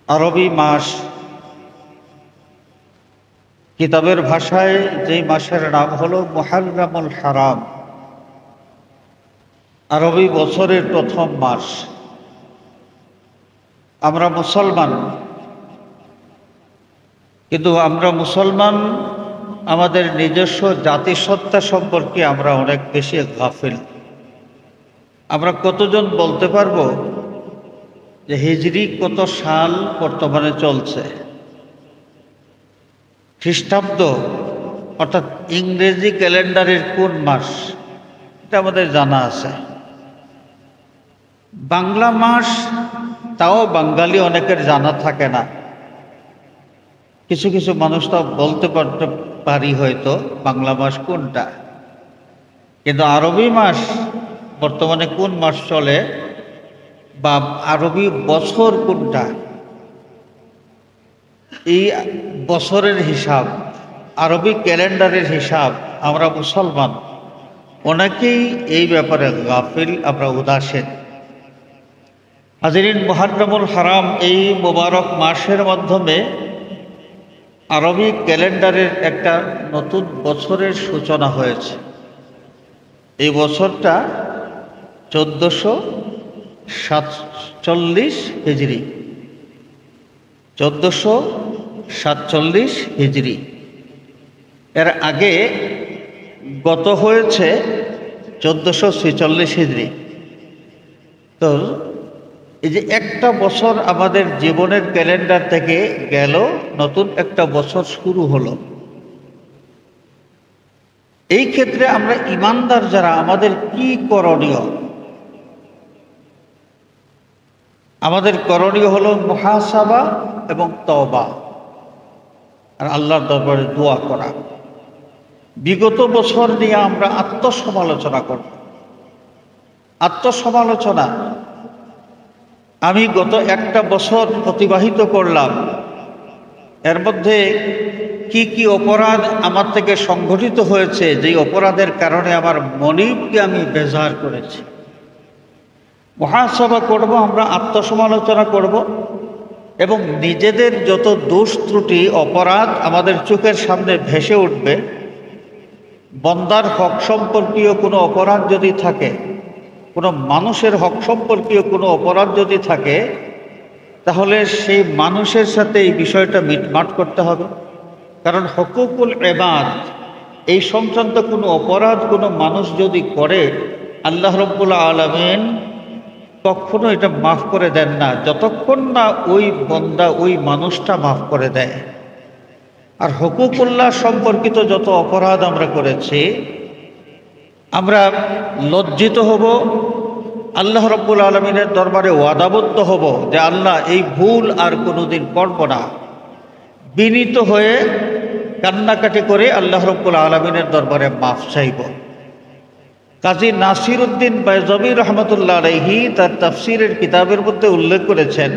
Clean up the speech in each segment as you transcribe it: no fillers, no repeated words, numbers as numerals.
আরবি মাস, কিতাবের ভাষায় যেই মাসের নাম হলো মুহররমুল হারাম, আরবি বছরের প্রথম মাস। আমরা মুসলমান, কিন্তু আমরা মুসলমান আমাদের নিজস্ব জাতিসত্তা সম্পর্কে আমরা অনেক বেশি গাফিল। আমরা কতজন বলতে পারবো যে হিজরি কত সাল বর্তমানে চলছে, খ্রিস্টাব্দ অর্থাৎ ইংরেজি ক্যালেন্ডারের কোন মাস, এটা আমাদের জানা আছে। বাংলা মাস তাও বাঙালি অনেকের জানা থাকে না, কিছু কিছু মানুষ তাও বলতে পারি হয়তো বাংলা মাস কোনটা, কিন্তু আরবি মাস বর্তমানে কোন মাস চলে বা আরবি বছর কোনটা, এই বছরের হিসাব, আরবি ক্যালেন্ডারের হিসাব আমরা মুসলমান অনেকেই এই ব্যাপারে গাফিল, আমরা উদাসীন। হাজিরিন, মুহররমুল হারাম এই মোবারক মাসের মাধ্যমে আরবি ক্যালেন্ডারের একটা নতুন বছরের সূচনা হয়েছে। এই বছরটা 1447 হিজরি, 1447 হিজরি। এর আগে গত হয়েছে 1446 হিজরি। তো এই যে একটা বছর আমাদের জীবনের ক্যালেন্ডার থেকে গেল, নতুন একটা বছর শুরু হলো। এই ক্ষেত্রে আমরা ঈমানদার যারা, আমাদের কি করণীয়? আমাদের করণীয় হলো মুহাসাবা এবং তওবা আর আল্লাহর দরবারে দোয়া করা। বিগত বছর নিয়ে আমরা আত্মসমালোচনা করব। আত্মসমালোচনা, আমি গত একটা বছর অতিবাহিত করলাম, এর মধ্যে কি কি অপরাধ আমার থেকে সংঘটিত হয়েছে, যেই অপরাধের কারণে আমার মনিবকে আমি বেজার করেছি। মুহাসাবা করব, আমরা আত্মসমালোচনা করব এবং নিজেদের যত দোষ ত্রুটি অপরাধ আমাদের চোখের সামনে ভেসে উঠবে, বন্দার হক সম্পর্কীয় কোনো অপরাধ যদি থাকে, কোনো মানুষের হক সম্পর্কীয় কোনো অপরাধ যদি থাকে, তাহলে সেই মানুষের সাথে এই বিষয়টা মিটমাট করতে হবে। কারণ হুকুকুল ইবাদ, এই সংক্রান্ত কোনো অপরাধ কোনো মানুষ যদি করে, আল্লাহ রাব্বুল আলামিন কখনো এটা মাফ করে দেন না যতক্ষণ না ওই বন্দা, ওই মানুষটা মাফ করে দেয়। আর হুকুকুল্লাহ সম্পর্কিত যত অপরাধ আমরা করেছি, আমরা লজ্জিত হব, আল্লাহ রাব্বুল আলামিনের দরবারে ওয়াদাবদ্ধ হব যে আল্লাহ এই ভুল আর কোনোদিন করব না। বিনীত হয়ে কান্নাকাটি করে আল্লাহ রাব্বুল আলামিনের দরবারে মাফ চাইব। কাজী নাসির উদ্দিন বাইজাবী রহমতুল্লাহ আলাইহি তার তাফসিরের কিতাবের মধ্যে উল্লেখ করেছেন,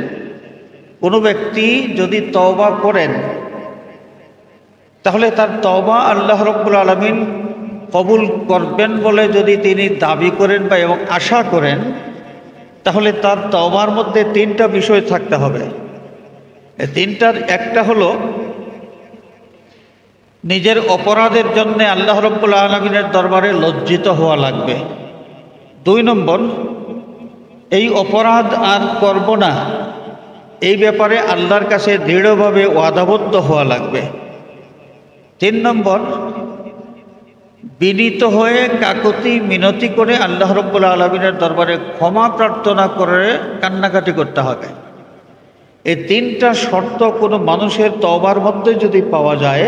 কোনো ব্যক্তি যদি তওবা করেন, তাহলে তার তওবা আল্লাহ রাব্বুল আলামিন কবুল করবেন বলে যদি তিনি দাবি করেন বা এবং আশা করেন, তাহলে তার তওবার মধ্যে তিনটা বিষয় থাকতে হবে। এই তিনটার একটা হলো নিজের অপরাধের জন্য আল্লাহ রাব্বুল আলামিনের দরবারে লজ্জিত হওয়া লাগবে। 2 নম্বর, এই অপরাধ আর করব না, এই ব্যাপারে আল্লাহর কাছে দৃঢ়ভাবে ওয়াদাবদ্ধ হওয়া লাগবে। 3 নম্বর, বিনীত হয়ে কাকুতি মিনতি করে আল্লাহ রাব্বুল আলামিনের দরবারে ক্ষমা প্রার্থনা করে কান্নাকাটি করতে হবে। এই তিনটা শর্ত কোনো মানুষের তওবার মধ্যে যদি পাওয়া যায়,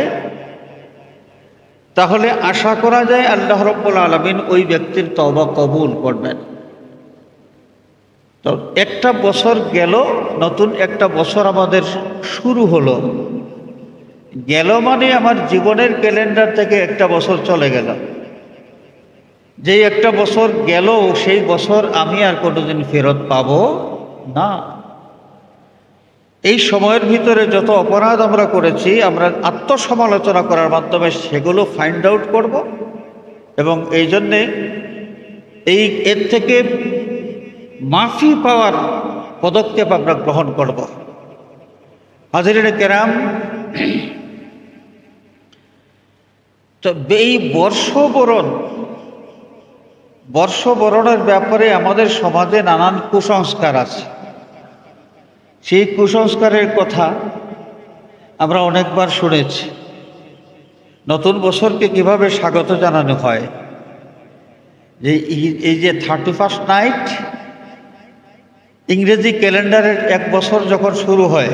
তাহলে আশা করা যায় আল্লাহ রাব্বুল আলামিন ওই ব্যক্তির তওবা কবুল করবেন। তো একটা বছর গেল, নতুন একটা বছর আমাদের শুরু হলো। গেল মানে আমার জীবনের ক্যালেন্ডার থেকে একটা বছর চলে গেল। যেই একটা বছর গেল, সেই বছর আমি আর কোনোদিন ফেরত পাবো না। এই সময়ের ভিতরে যত অপরাধ আমরা করেছি, আমরা আত্মসমালোচনা করার মাধ্যমে সেগুলো ফাইন্ড আউট করব এবং এই জন্যে এর থেকে মাফি পাওয়ার পদক্ষেপ আমরা গ্রহণ করব। হাজিরিন কেরাম, তো এই বর্ষবরণের ব্যাপারে আমাদের সমাজে নানান কুসংস্কার আছে। সেই কুসংস্কারের কথা আমরা অনেকবার শুনেছি। নতুন বছরকে কিভাবে স্বাগত জানানো হয়, যে এই যে 31st নাইট, ইংরেজি ক্যালেন্ডারের এক বছর যখন শুরু হয়,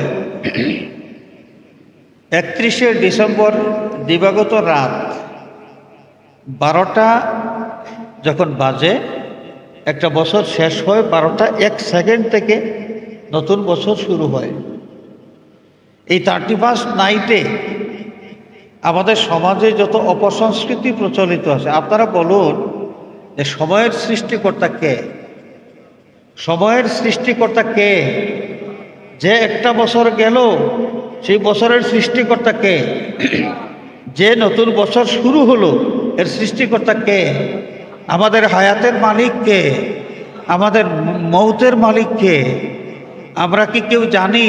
31শে ডিসেম্বর দিবাগত রাত 12টা যখন বাজে, একটা বছর শেষ হয় 12টা 1 সেকেন্ড থেকে নতুন বছর শুরু হয়। এই 31st নাইটে আমাদের সমাজে যত অপসংস্কৃতি প্রচলিত আছে, আপনারা বলুন যে সময়ের সৃষ্টিকর্তা কে? সময়ের সৃষ্টিকর্তা কে? যে একটা বছর গেল সেই বছরের সৃষ্টিকর্তা কে? যে নতুন বছর শুরু হলো এর সৃষ্টিকর্তা কে? আমাদের হায়াতের মালিক কে? আমাদের মৌতের মালিক কে? আমরা কি কেউ জানি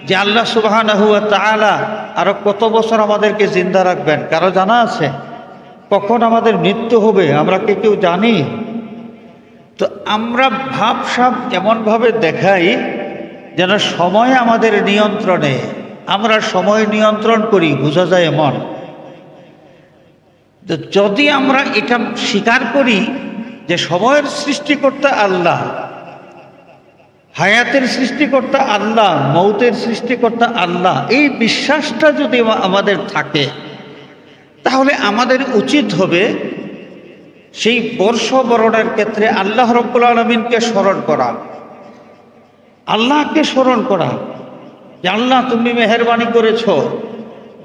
যে আল্লাহ সুবহানাহু ওয়া তাআলা আরো কত বছর আমাদেরকে জিন্দা রাখবেন? কারো জানা আছে? কখন আমাদের মৃত্যু হবে আমরা কি কেউ জানি? তো আমরা ভাবসাব এমনভাবে দেখাই যেন সময় আমাদের নিয়ন্ত্রণে, আমরা সময় নিয়ন্ত্রণ করি, বোঝা যায় এমন। তো যদি আমরা এটা স্বীকার করি যে সময়ের সৃষ্টিকর্তা আল্লাহ, হায়াতের সৃষ্টিকর্তা আল্লাহ, মৌতের সৃষ্টিকর্তা আল্লাহ, এই বিশ্বাসটা যদি আমাদের থাকে, তাহলে আমাদের উচিত হবে সেই বর্ষবরণের ক্ষেত্রে আল্লাহ রাব্বুল আলামিনকে স্মরণ করা, আল্লাহকে স্মরণ করা যে আল্লাহ তুমি মেহেরবানি করেছ,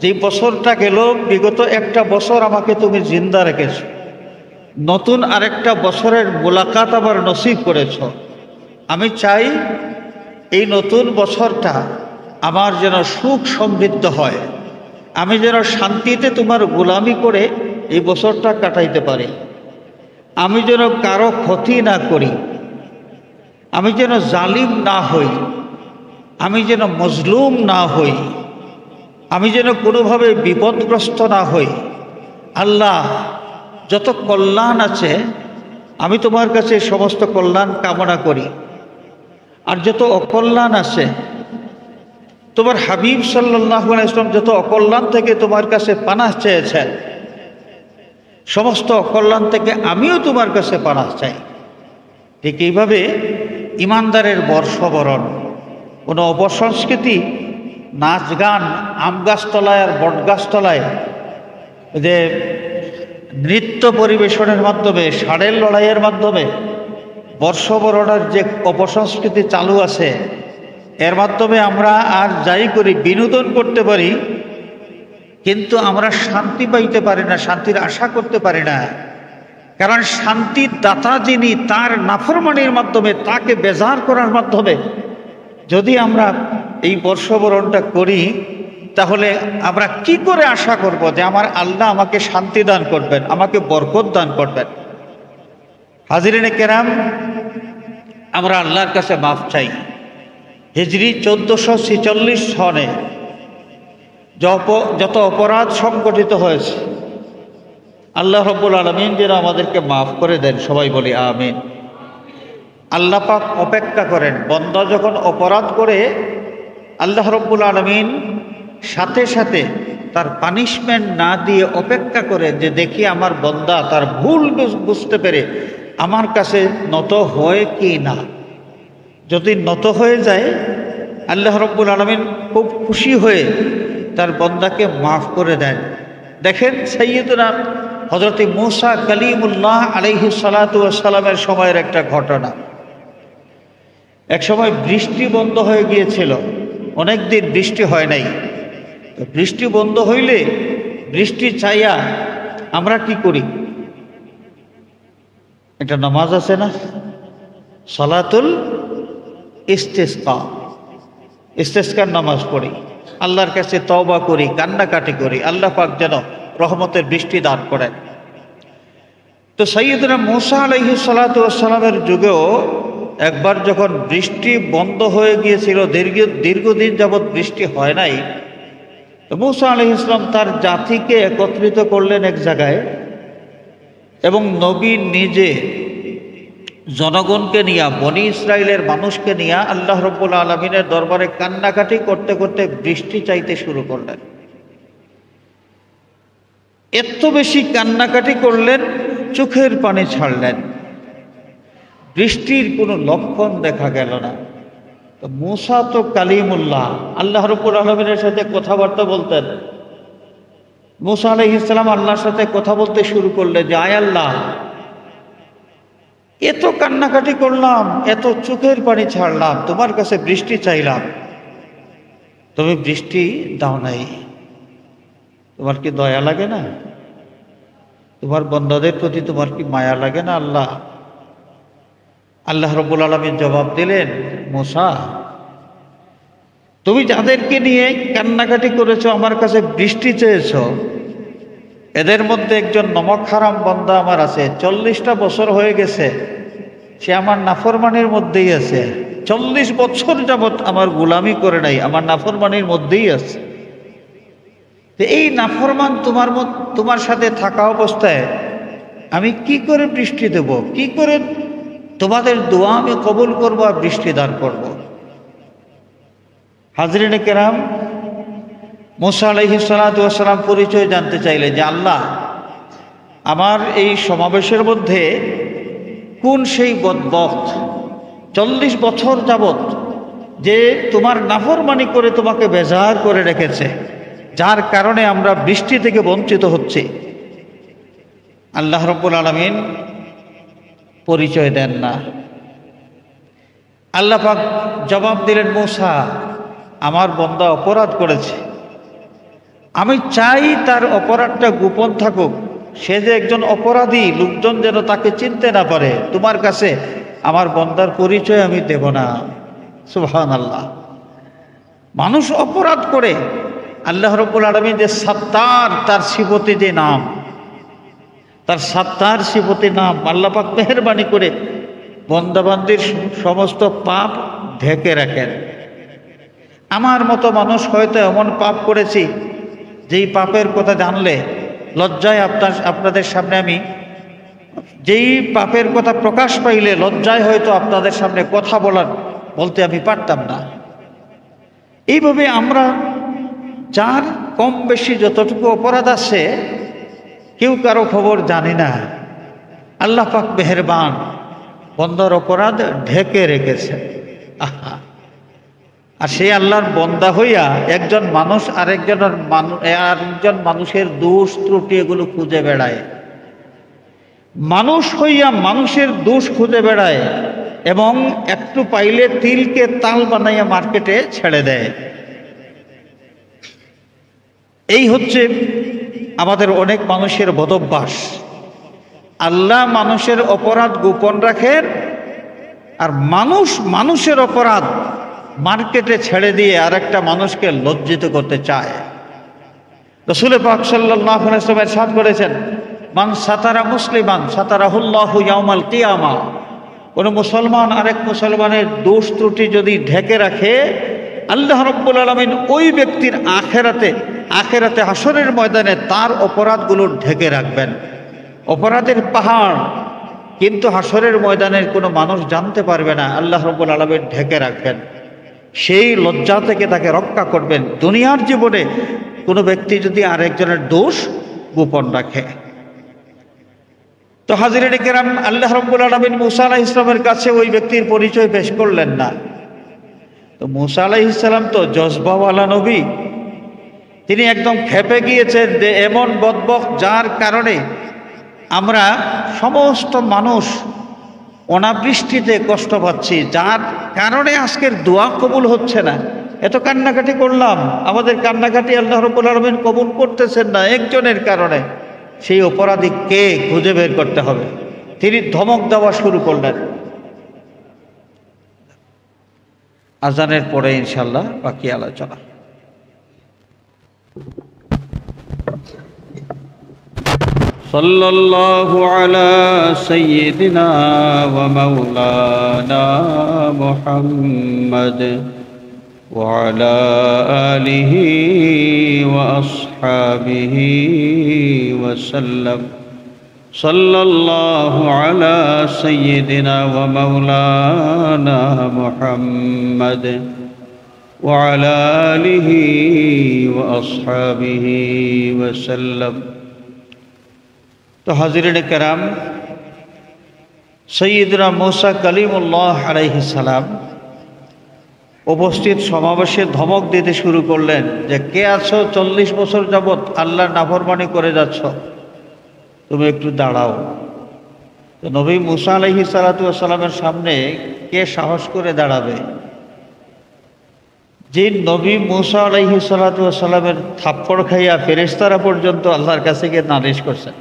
যে বছরটা গেল, বিগত একটা বছর আমাকে তুমি জিন্দা রেখেছ, নতুন আরেকটা বছরের মোলাকাত আবার নসিব করেছ। আমি চাই এই নতুন বছরটা আমার যেন সুখ সমৃদ্ধ হয়, আমি যেন শান্তিতে তোমার গোলামি করে এই বছরটা কাটাইতে পারি, আমি যেন কারো ক্ষতি না করি, আমি যেন জালিম না হই, আমি যেন মজলুম না হই, আমি যেন কোনোভাবে বিপদগ্রস্ত না হই। আল্লাহ, যত কল্যাণ আছে আমি তোমার কাছে সমস্ত কল্যাণ কামনা করি, আর যত অকল্যাণ আছে, তোমার হাবিব সাল্লাল্লাহু আলাইহি ওয়াসাল্লাম যত অকল্যাণ থেকে তোমার কাছে পানাহ চেয়েছেন, সমস্ত অকল্যাণ থেকে আমিও তোমার কাছে পানাহ চাই। ঠিক এইভাবে ইমানদারের বর্ষবরণ, কোনো অপসংস্কৃতি, নাচ গান, আম গাছতলায় আর বট গাছতলায় যে নৃত্য পরিবেশনের মাধ্যমে, ষাঁড়ের লড়াইয়ের মাধ্যমে বর্ষবরণের যে অপসংস্কৃতি চালু আছে, এর মাধ্যমে আমরা আর যাই করি বিনোদন করতে পারি, কিন্তু আমরা শান্তি পাইতে পারি না, শান্তির আশা করতে পারি না। কারণ শান্তির দাতা যিনি, তার নাফরমানির মাধ্যমে, তাকে বেজার করার মাধ্যমে যদি আমরা এই বর্ষবরণটা করি, তাহলে আমরা কি করে আশা করব যে আমার আল্লাহ আমাকে শান্তি দান করবেন, আমাকে বরকত দান করবেন? হাজিরিনে কেরাম, আমরা আল্লাহর কাছে মাফ চাই। হিজরি 1446 সনে যত অপরাধ সংগঠিত হয়েছে, আল্লাহ রাব্বুল আলামিন যেন আমাদেরকে মাফ করে দেন। সবাই বলি আমিন। আল্লাহ পাক অপেক্ষা করেন, বান্দা যখন অপরাধ করে আল্লাহ রাব্বুল আলামিন সাথে সাথে তার পানিশমেন্ট না দিয়ে অপেক্ষা করে যে দেখি আমার বান্দা তার ভুল বুঝতে পেরে আমার কাছে নত হয় কি না। যদি নত হয়ে যায়, আল্লাহ রাব্বুল আলামিন খুব খুশি হয়ে তার বান্দাকে মাফ করে দেন। দেখেন সাইয়্যিদুনা হযরত মূসা কালিমুল্লাহ আলাইহিস সালাতু ওয়াস সালামের সময়ের একটা ঘটনা। এক সময় বৃষ্টি বন্ধ হয়ে গিয়েছিল, অনেক দিন বৃষ্টি হয় নাই। তো বৃষ্টি বন্ধ হইলে বৃষ্টি চাইয়া আমরা কি করি? একটা নামাজ আছে না, সালাতুল ইস্তিসকা, ইস্তিসকার নামাজ পড়ি, আল্লাহর কাছে তওবা করি, কান্নাকাটি করি, আল্লাহ পাক যেন রহমতের বৃষ্টি দান করেন। তো সাইয়্যিদুনা মূসা আলাইহিস সালাতু ওয়াস সালামের যুগেও একবার যখন বৃষ্টি বন্ধ হয়ে গিয়েছিল, দীর্ঘদিন যাবৎ বৃষ্টি হয় নাই, তো মূসা আলাইহিস সালাম তার জাতিকে একত্রিত করলেন এক জায়গায়, এবং নবী নিজে জনগণকে নিয়ে, বনি ইসরায়েলের মানুষকে নিয়ে আল্লাহ রাব্বুল আলামিনের দরবারে কান্নাকাটি করতে করতে বৃষ্টি চাইতে শুরু করলেন। এত বেশি কান্নাকাটি করলেন, চোখের পানি ছাড়লেন, বৃষ্টির কোনো লক্ষণ দেখা গেল না। তো মূসা তো কালিমুল্লাহ, আল্লাহ রাব্বুল আলামিনের সাথে কথাবার্তা বলতেন। মূসা আলাইহিস সালাম আল্লাহর সাথে কথা বলতে শুরু করলেন যে, আয় আল্লাহ, এত কান্নাকাটি করলাম, এত চোখের পানি ছাড়লাম, তোমার কাছে বৃষ্টি চাইলাম, তুমি বৃষ্টি দাও নাই। তোমার কি দয়া লাগে না? তোমার বান্দাদের প্রতি তোমার কি মায়া লাগে না? আল্লাহ আল্লাহ রাব্বুল আলামিন জবাব দিলেন, মূসা, তুমি যাদেরকে নিয়ে কান্নাকাটি করেছো, আমার কাছে বৃষ্টি চেয়েছো, এদের মধ্যে একজন নমক হারাম বান্দা আমার আছে, 40টা বছর হয়ে গেছে, সে আমার নাফরমানির মধ্যেই আছে। 40 বছর যাবৎ আমার গোলামি করে নাই, আমার নাফরমানির মধ্যেই আছে। তো এই নাফরমান তোমার সাথে থাকা অবস্থায় আমি কি করে বৃষ্টি দেব? কি করে তোমাদের দোয়া আমি কবুল করবো আর বৃষ্টি দান করব? হাজরিনে কেরাম, মূসা আলাইহিস সালাতু ওয়াস সালাম পরিচয় জানতে চাইলেন যে, আল্লাহ, আমার এই সমাবেশের মধ্যে কোন সেই বদবক্ত 40 বছর যাবৎ যে তোমার নাফরমানি করে তোমাকে বেজার করে রেখেছে, যার কারণে আমরা বৃষ্টি থেকে বঞ্চিত হচ্ছি। আল্লাহ রাব্বুল আলামিন পরিচয় দেন না। আল্লাহ পাক জবাব দিলেন, মূসা, আমার বান্দা অপরাধ করেছে, আমি চাই তার অপরাধটা গোপন থাকুক, সে যে একজন অপরাধী, লোকজন যেন তাকে চিনতে না পারে। তোমার কাছে আমার বান্দার পরিচয় আমি দেব না। সুবহানাল্লাহ। মানুষ অপরাধ করে, আল্লাহ রাব্বুল আলামিন যে সাত্তার, তার সিফতি যে নাম, তার সাত্তার সিফতি নাম, আল্লাহ পাক মেহেরবানি করে বান্দাবান্দির সমস্ত পাপ ঢেকে রাখেন। আমার মতো মানুষ হয়তো এমন পাপ করেছি যেই পাপের কথা জানলে লজ্জায় আপনাদের সামনে আমি, যেই পাপের কথা প্রকাশ পাইলে লজ্জায় হয়তো আপনাদের সামনে কথা বলতে আমি পারতাম না। এইভাবে আমরা যার কম বেশি যতটুকু অপরাধ আছে, কেউ কারো খবর জানি না। আল্লাহ পাক মেহেরবান, বন্দার অপরাধ ঢেকে রেখেছে। আহা, আর সেই আল্লাহর বন্দা হইয়া একজন মানুষ আরেকজন মানুষের দোষ ত্রুটি এগুলো খুঁজে বেড়ায়, মানুষ হইয়া মানুষের দোষ খুঁজে বেড়ায়, এবং একটু পাইলে তিলকে তাল বানাইয়া মার্কেটে ছেড়ে দেয়। এই হচ্ছে আমাদের অনেক মানুষের বদভ্যাস। আল্লাহ মানুষের অপরাধ গোপন রাখেন, আর মানুষের অপরাধ মার্কেটে ছেড়ে দিয়ে আরেকটা মানুষকে লজ্জিত করতে চায়। রাসূল পাক সাল্লাল্লাহু আলাইহি ওয়াসাল্লাম ইরশাদ করেছেন, মান সাতারা মুসলিমান সাতারাহুল্লাহু ইয়াউমাল কিয়ামা। কোন মুসলমান আরেক মুসলমানের দোষ ত্রুটি যদি ঢেকে রাখে, আল্লাহ রাব্বুল আলামিন ওই ব্যক্তির আখেরাতে হাসরের ময়দানে তার অপরাধগুলো ঢেকে রাখবেন। অপরাধের পাহাড়, কিন্তু হাসরের ময়দানের কোনো মানুষ জানতে পারবে না, আল্লাহ রাব্বুল আলামিন ঢেকে রাখবেন। সেই লজ্জা থেকে তাকে রক্ষা করবেন দুনিয়ার জীবনে কোনো ব্যক্তি যদি আরেকজনের দোষ গোপন রাখে। তো হাজিরিনে কেরাম, আল্লাহ রাব্বুল আলামিন মূসা আলাইহিস সালামের কাছে ওই ব্যক্তির পরিচয় পেশ করলেন না। তো মূসা আলাইহিস সালাম তো জজবাওয়ালা নবী, তিনি একদম ক্ষেপে গিয়েছেন যে এমন বদবক্ত যার কারণে আমরা সমস্ত মানুষ অনাবৃষ্টিতে কষ্ট পাচ্ছি, যার কারণে আজকের দোয়া কবুল হচ্ছে না। এত কান্নাকাটি করলাম, আমাদের কান্নাকাটি আল্লাহ রাব্বুল আলামিন কবুল করতেছেন না একজনের কারণে। সেই অপরাধী কে খুঁজে বের করতে হবে। তিনি ধমক দেওয়া শুরু করলেন। আজানের পরে ইনশাআল্লাহ বাকি আলোচনা। صلى الله على سيدنا ومولانا محمد وعلى آله وأصحابه وسلم صلى الله على سيدنا ومولانا محمد وعلى آله وأصحابه وسلم। तो हाज़िरीन किराम, सय्यदना मूसा कलीमुल्लाह अलैहिस सालाम उपस्थित समावेशे धमक दिते शुरू करलेन जे के आछो 40 বছর যাবত আল্লাহর নাফরমানি করে যাচ্ছ, তুমি একটু দাঁড়াও। তো নবী मूसा আলাইহিস সালাতু ওয়াস সালামের সামনে কে সাহস করে দাঁড়াবে? যে নবী मूसा আলাইহিস সালাতু ওয়াস সালামের থাপ্পড় খাইয়া ফেরেশতারা পর্যন্ত আল্লাহর কাছে গিয়ে নালিশ করছেন,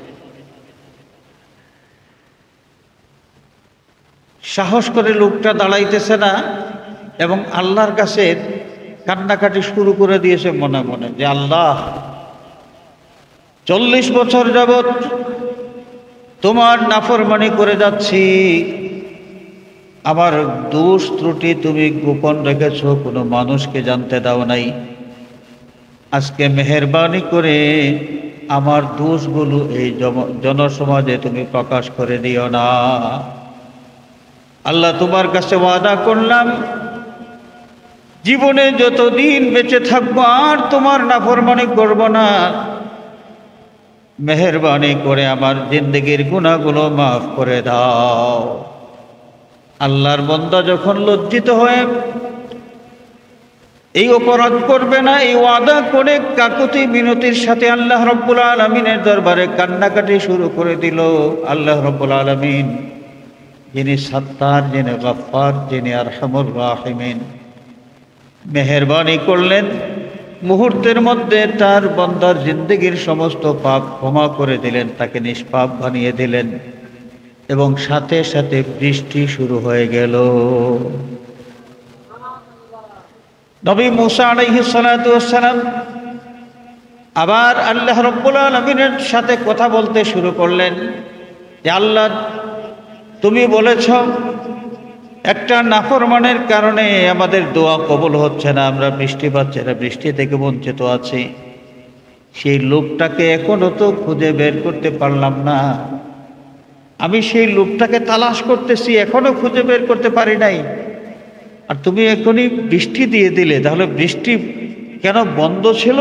সাহস করে লোকটা দাঁড়াইতেছে না এবং আল্লাহর কাছে কান্নাকাটি শুরু করে দিয়েছে মনে মনে যে আল্লাহ, 40 বছর যাবত তোমার নাফরমানি করে যাচ্ছি, আমার দোষ ত্রুটি তুমি গোপন রেখেছো, কোনো মানুষকে জানতে দাও নাই। আজকে মেহেরবানি করে আমার দোষগুলো এই জনসমাজে তুমি প্রকাশ করে দিও না। আল্লাহ, তোমার কাছে ওয়াদা করলাম জীবনে যতদিন বেঁচে থাকবো আর তোমার নাফরমানি করব না। মেহেরবানি করে আমার জিন্দেগির গুনাহগুলো মাফ করে দাও। আল্লাহর বান্দা যখন লজ্জিত হয়ে এই অপরাধ করবে না এই ওয়াদা করে কাকুতি মিনতির সাথে আল্লাহ রাব্বুল আলামিনের দরবারে কান্নাকাটি শুরু করে দিল, আল্লাহ রাব্বুল আলামিন যিনি সত্তার, যিনি গফফার, যিনি আরহামুর রাহিমিন, মেহেরবানি করলেন, মুহূর্তের মধ্যে তার বান্দার জিন্দেগির সমস্ত পাপ ক্ষমা করে দিলেন, তাকে নিষ্পাপ বানিয়ে দিলেন এবং সাথে সাথে বৃষ্টি শুরু হয়ে গেল। নবী मूसा আলাইহিস সালাতু ওয়াস সালাম আবার আল্লাহ রাব্বুল আলামিনের সাথে কথা বলতে শুরু করলেন যে আল্লাহ, তুমি বলেছ একটা নাফরমানের কারণে আমাদের দোয়া কবুল হচ্ছে না, আমরা বৃষ্টি পাচ্ছি না, বৃষ্টি থেকে বঞ্চিত আছি। সেই লোকটাকে এখনো তো খুঁজে বের করতে পারলাম না, আমি সেই লোকটাকে তালাশ করতেছি, এখনো খুঁজে বের করতে পারি নাই। আর তুমি এখনই বৃষ্টি দিয়ে দিলে, তাহলে বৃষ্টি কেন বন্ধ ছিল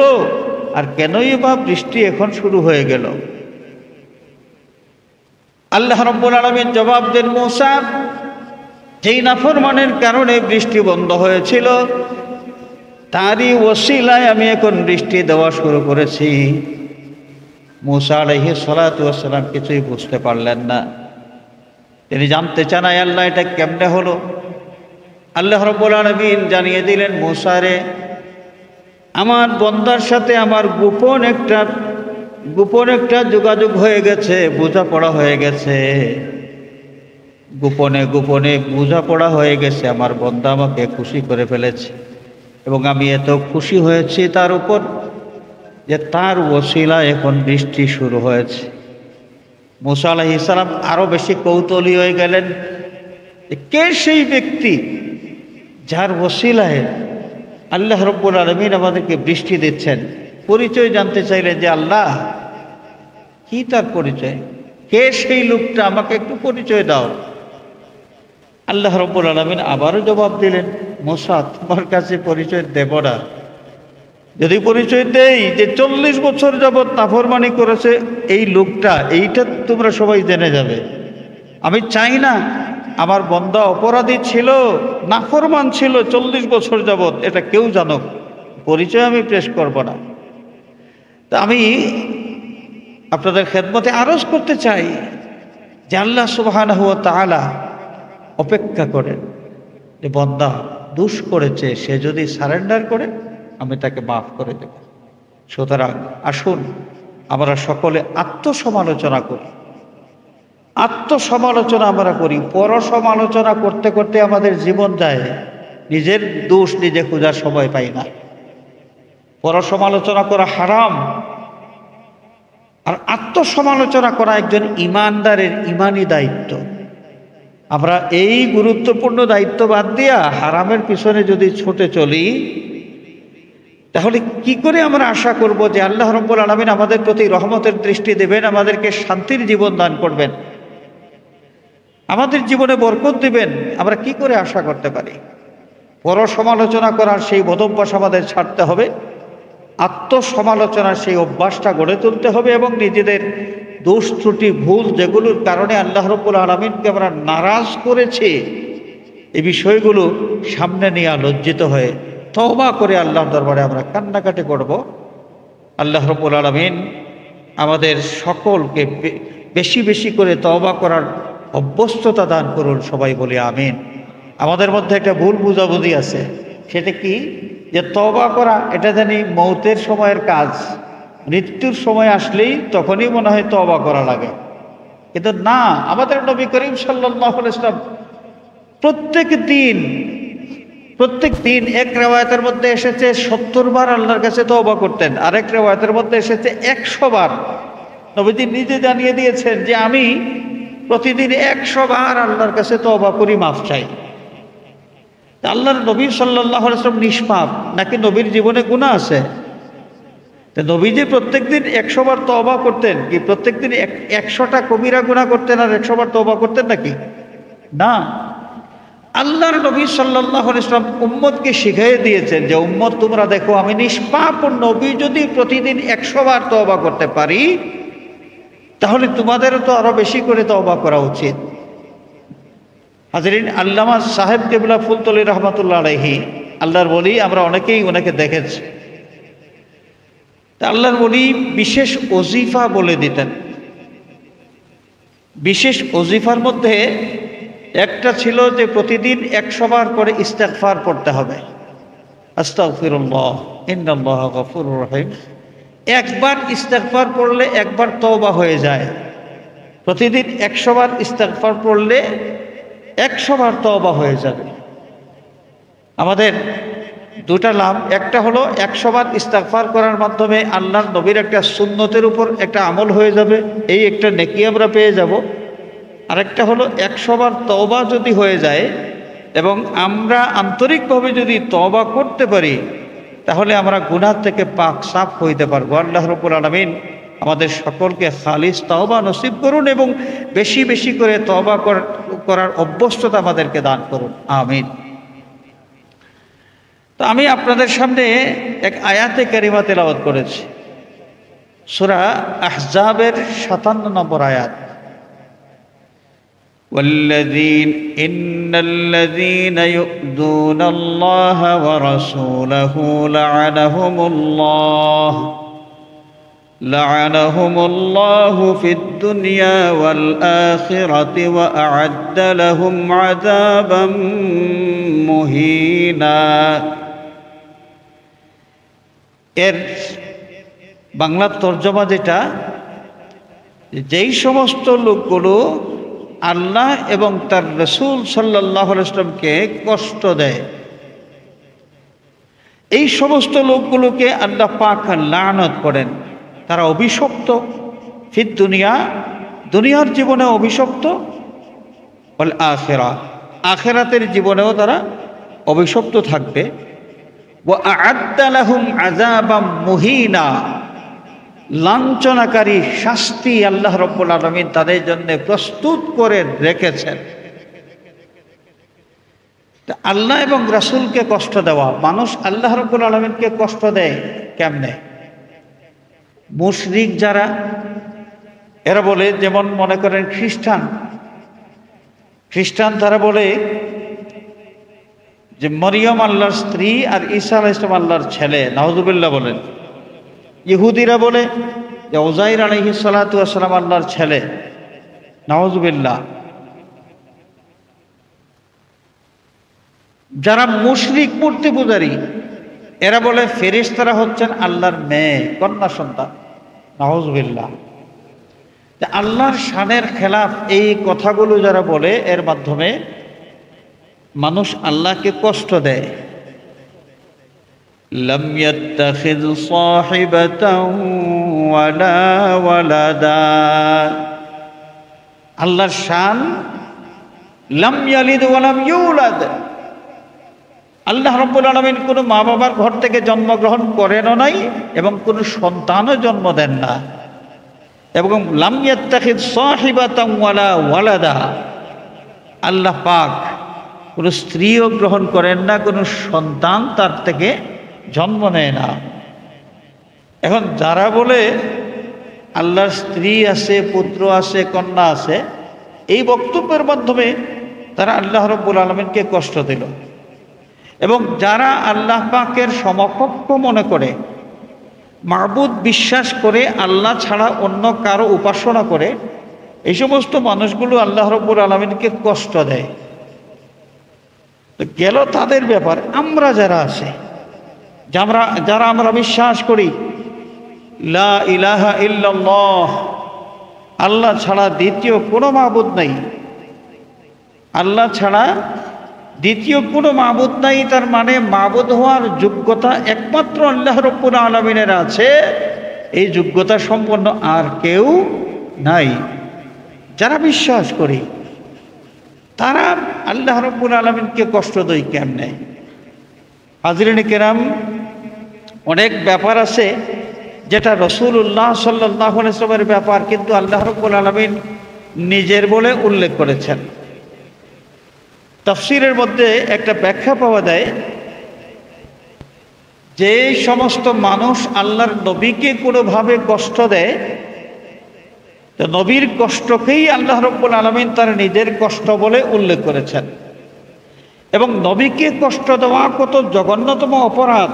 আর কেনই বা বৃষ্টি এখন শুরু হয়ে গেল? আল্লাহ রাব্বুল আলামিন জবাব দেন, मूसा, যেই নাফরমানের কারণে বৃষ্টি বন্ধ হয়েছিল তারই ওসিলায় আমি এখন বৃষ্টি দেওয়া শুরু করেছি। मूसा আলাইহিস সালাতু ওয়াস সালাম কিছুই বুঝতে পারলেন না। তিনি জানতে চান, আল্লাহ এটা কেমনে হলো? আল্লাহ রাব্বুল আলামিন জানিয়ে দিলেন, मूसा রে, আমার বান্দার সাথে আমার গোপন একটা যোগাযোগ হয়ে গেছে, বোঝাপড়া হয়ে গেছে, গোপনে গোপনে বোঝাপড়া হয়ে গেছে। আমার বান্দা আমাকে খুশি করে ফেলেছে এবং আমি এত খুশি হয়েছি তার উপর যে তার ওসিলা এখন বৃষ্টি শুরু হয়েছে। मूसा আলাইহিস সালাম আরো বেশি কৌতূহলী হয়ে গেলেন, কে সেই ব্যক্তি যার ওসিলায় আল্লাহ রাব্বুল আলামিন আমাদেরকে বৃষ্টি দিচ্ছেন। পরিচয় জানতে চাইলেন যে আল্লাহ, কি তার পরিচয়, কে সেই লোকটা, আমাকে একটু পরিচয় দাও। আল্লাহ রাব্বুল আলামিন আবারও জবাব দিলেন, मूसा, তোমার কাছে পরিচয় দেব না। যদি পরিচয় দেই যে 40 বছর যাবৎ নাফরমানি করেছে এই লোকটা, এইটা তোমরা সবাই জেনে যাবে। আমি চাই না আমার বান্দা অপরাধী ছিল, নাফরমান ছিল 40 বছর যাবৎ, এটা কেউ জানুক, পরিচয় আমি পেশ করব না। তা আমি আপনাদের খেদমতে আরজ করতে চাই যে আল্লাহ সুবহানাহু ওয়া তাআলা অপেক্ষা করেন যে বান্দা দোষ করেছে, সে যদি সারেন্ডার করে আমি তাকে মাফ করে দেব। সুতরাং আসুন আমরা সকলে আত্মসমালোচনা করি, আত্মসমালোচনা আমরা করি। পরসমালোচনা করতে করতে আমাদের জীবন যায়, নিজের দোষ নিজে খোঁজার সময় পাই না। পরসমালোচনা করা হারাম। আর আত্মসমালোচনা করা একজন ইমানদারের ইমানি দায়িত্ব। আমরা এই গুরুত্বপূর্ণ দায়িত্ব বাদ দিয়া হারামের পিছনে যদি ছুটে চলি, তাহলে কি করে আমরা আশা করব যে আল্লাহ রাব্বুল আলামিন আমাদের প্রতি রহমতের দৃষ্টি দেবেন, আমাদেরকে শান্তির জীবন দান করবেন, আমাদের জীবনে বরকত দিবেন? আমরা কি করে আশা করতে পারি? পর সমালোচনা করার সেই বদভ্যাস আমাদের ছাড়তে হবে, আত্মসমালোচনার সেই অভ্যাসটা গড়ে তুলতে হবে এবং নিজেদের দোষ ত্রুটি ভুল যেগুলোর কারণে আল্লাহ রাব্বুল আলামিনকে আমরা নারাজ করেছি, এই বিষয়গুলো সামনে নিয়ে লজ্জিত হয়ে তওবা করে আল্লাহর দরবারে আমরা কান্নাকাটি করব। আল্লাহ রাব্বুল আলামিন আমাদের সকলকে বেশি বেশি করে তওবা করার অভ্যস্ততা দান করুন। সবাই বলি আমিন। আমাদের মধ্যে একটা ভুল বুঝাবুঝি আছে, সেটা কি যে তওবা করা এটা জানি মৌতের সময়ের কাজ, মৃত্যুর সময় আসলেই তখনই মনে হয় তওবা করা লাগে। কিন্তু না, আমাদের নবী করিম সাল্লাল্লাহু আলাইহি ওয়াসাল্লাম প্রত্যেক দিন এক রিওয়ায়াতের মধ্যে এসেছে 70 বার আল্লাহর কাছে তওবা করতেন, আরেক রিওয়ায়াতের মধ্যে এসেছে 100 বার। নবীজি নিজে জানিয়ে দিয়েছেন যে আমি প্রতিদিন 100 বার আল্লাহর কাছে তওবা করি, মাফ চাই। আল্লাহর নবী সাল্লাল্লাহু আলাইহি ওয়াসাল্লাম নিষ্পাপ নাকি নবীর জীবনে গুনাহ আছে? তো নবীজি প্রত্যেকদিন 100 বার তওবা করতেন কি প্রত্যেকদিন 100টা কবিরা গুনাহ করতেন আর 100 বার তওবা করতেন নাকি? না, আল্লাহর নবী সাল্লাল্লাহু আলাইহি ওয়াসাল্লাম উম্মতকে শিখিয়ে দিয়েছেন যে উম্মত তোমরা দেখো, আমি নিষ্পাপ নবী যদি প্রতিদিন 100 বার তওবা করতে পারি, তাহলে তোমাদেরও তো আরো বেশি করে তওবা করা উচিত। হাজরিন, আল্লামা সাহেব কেবলা ফুলতলি রহমাতুল্লাহ আলাইহি, আল্লাহর ওলি, আমরা অনেকেই ওনাকে দেখেছি। তা আল্লাহর ওলি বিশেষ ওজিফা বলে দিতেন। বিশেষ ওজিফার মধ্যে একটা ছিল যে প্রতিদিন 100 বার করে ইস্তেগফার পড়তে হবে, আস্তাগফিরুল্লাহ ইন্নাল্লাহা গফুরুর রহিম। একবার ইস্তেগফার পড়লে একবার তওবা হয়ে যায়। প্রতিদিন 100 বার ইস্তেগফার পড়লে 100 বার তওবা হয়ে যাবে। আমাদের দুটা লাভ, একটা হলো 100 বার ইস্তেগফার করার মাধ্যমে আল্লাহর নবীর একটা সুন্নতের উপর একটা আমল হয়ে যাবে, এই একটা নেকি আমরা পেয়ে যাব। আরেকটা হলো 100 বার তওবা যদি হয়ে যায় এবং আমরা আন্তরিকভাবে যদি তওবা করতে পারি, তাহলে আমরা গুনাহ থেকে পাক সাফ হইতে পারবো। আল্লাহ রাব্বুল আলামিন আমাদের সকলকে খালিস তওবা নসিব করুন এবং বেশি বেশি করে তওবা করার অভ্যস্ততা আমাদেরকে দান করুন, আমিন। তো আমি আপনাদের সামনে এক আয়াতে কারিমা তেলাওয়াত করেছি, সূরা আহজাবের 57 নম্বর আয়াত। إن الذين يؤذون الله ورسوله لعنهم الله في الدنيا والآخرة وأعد لهم عذابا مهينا। এর বাংলা তর্জমা যেটা, যেই সমস্ত লোকগুলো আল্লাহ এবং তার রাসূল সাল্লাল্লাহু আলাইহি ওয়াসাল্লামকে কষ্ট দেয়, এই সমস্ত লোকগুলোকে আল্লাহ পাক লানত করেন। তারা অভিশপ্ত, ফিদ দুনিয়া, দুনিয়ার জীবনে অভিশপ্ত, ওয়াল আখিরা, আখিরাতের জীবনেও তারা অভিশপ্ত থাকবে। ওয়া আ'আদ্দা লাহুম আযাবাম মুহিনা, লাঞ্ছনাকারী শাস্তি আল্লাহ রাব্বুল আলামিন তাদের জন্য প্রস্তুত করে রেখেছেন। আল্লাহ এবং রাসূলকে কষ্ট দেওয়া, মানুষ আল্লাহ রাব্বুল আলামিনকে কষ্ট দেয় কেমনে? মুশরিক যারা, এরা বলে, যেমন মনে করেন খ্রিস্টান তারা বলে যে মরিয়ম আল্লাহর স্ত্রী আর ঈসা আলাইহিস সালাম আল্লাহর ছেলে, নাউযুবিল্লাহ বলেন। ইহুদিরা বলে যে উযাইর আলাইহিস সালাতু ওয়াস সালাম আল্লাহর ছেলে, নাউযুবিল্লাহ। যারা মুশরিক মূর্তি পূজারী, এরা বলে ফেরেশতারা হচ্ছেন আল্লাহর মেয়ে, কন্যা সন্তান, নাউযুবিল্লাহ। আল্লাহর শানের খেলাফ এই কথাগুলো যারা বলে, এর মাধ্যমে মানুষ আল্লাহকে কষ্ট দেয়। লাম ইয়াত্তাখিয সাহিবাতাও ওয়ালা ওয়ালাদা। আল্লাহর শান লাম ইয়ালিদ ওয়া লাম ইউলাদ। আল্লাহ রাব্বুল আলামিন কোনো মা বাবার ঘর থেকে জন্মগ্রহণ করেনও নাই এবং কোনো সন্তানও জন্ম দেন না। এবং লাম ইয়াত্তাখিয সাহিবাতাও ওয়ালা ওয়ালাদা, আল্লাহ পাক কোনো স্ত্রীও গ্রহণ করেন না, কোনো সন্তান তার থেকে জন্ম নেয় না। এখন যারা বলে আল্লাহর স্ত্রী আছে, পুত্র আছে, কন্যা আছে, এই বক্তব্যের মাধ্যমে তারা আল্লাহ রাব্বুল আলামিনকে কষ্ট দিল। এবং যারা আল্লাহ পাকের সমকক্ষ মনে করে, মাবুদ বিশ্বাস করে, আল্লাহ ছাড়া অন্য কারো উপাসনা করে, এই সমস্ত মানুষগুলো আল্লাহ রাব্বুল আলামিনকে কষ্ট দেয়। তো গেল তাদের ব্যাপার। আমরা যারা আছে, যারা আমরা বিশ্বাস করি লা ইলাহা ইল্লাল্লাহ, আল্লাহ ছাড়া দ্বিতীয় কোনো মাবুদ নাই, আল্লাহ ছাড়া দ্বিতীয় কোনো মাবুদ নাই, তার মানে মাবুদ হওয়ার যোগ্যতা একমাত্র আল্লাহ রাব্বুল আলামিনের আছে, এই যোগ্যতা সম্পন্ন আর কেউ নাই। যারা বিশ্বাস করি তারা আল্লাহ রাব্বুল আলামিনকে কষ্ট দেয় কেমনে? হাজরিনে কেরাম, অনেক ব্যাপার আছে যেটা রাসূলুল্লাহ সাল্লাল্লাহু আলাইহি ওয়াসাল্লামের ব্যাপার, কিন্তু আল্লাহ রাব্বুল আলামিন নিজের বলে উল্লেখ করেছেন। তাফসীরের মধ্যে একটা ব্যাখ্যা পাওয়া যায় যে সমস্ত মানুষ আল্লাহর নবীকে কোনোভাবে কষ্ট দেয়, তো নবীর কষ্টকেই আল্লাহ রাব্বুল আলামিন তার নিজের কষ্ট বলে উল্লেখ করেছেন। এবং নবীকে কষ্ট দেওয়া কত জঘন্যতম অপরাধ,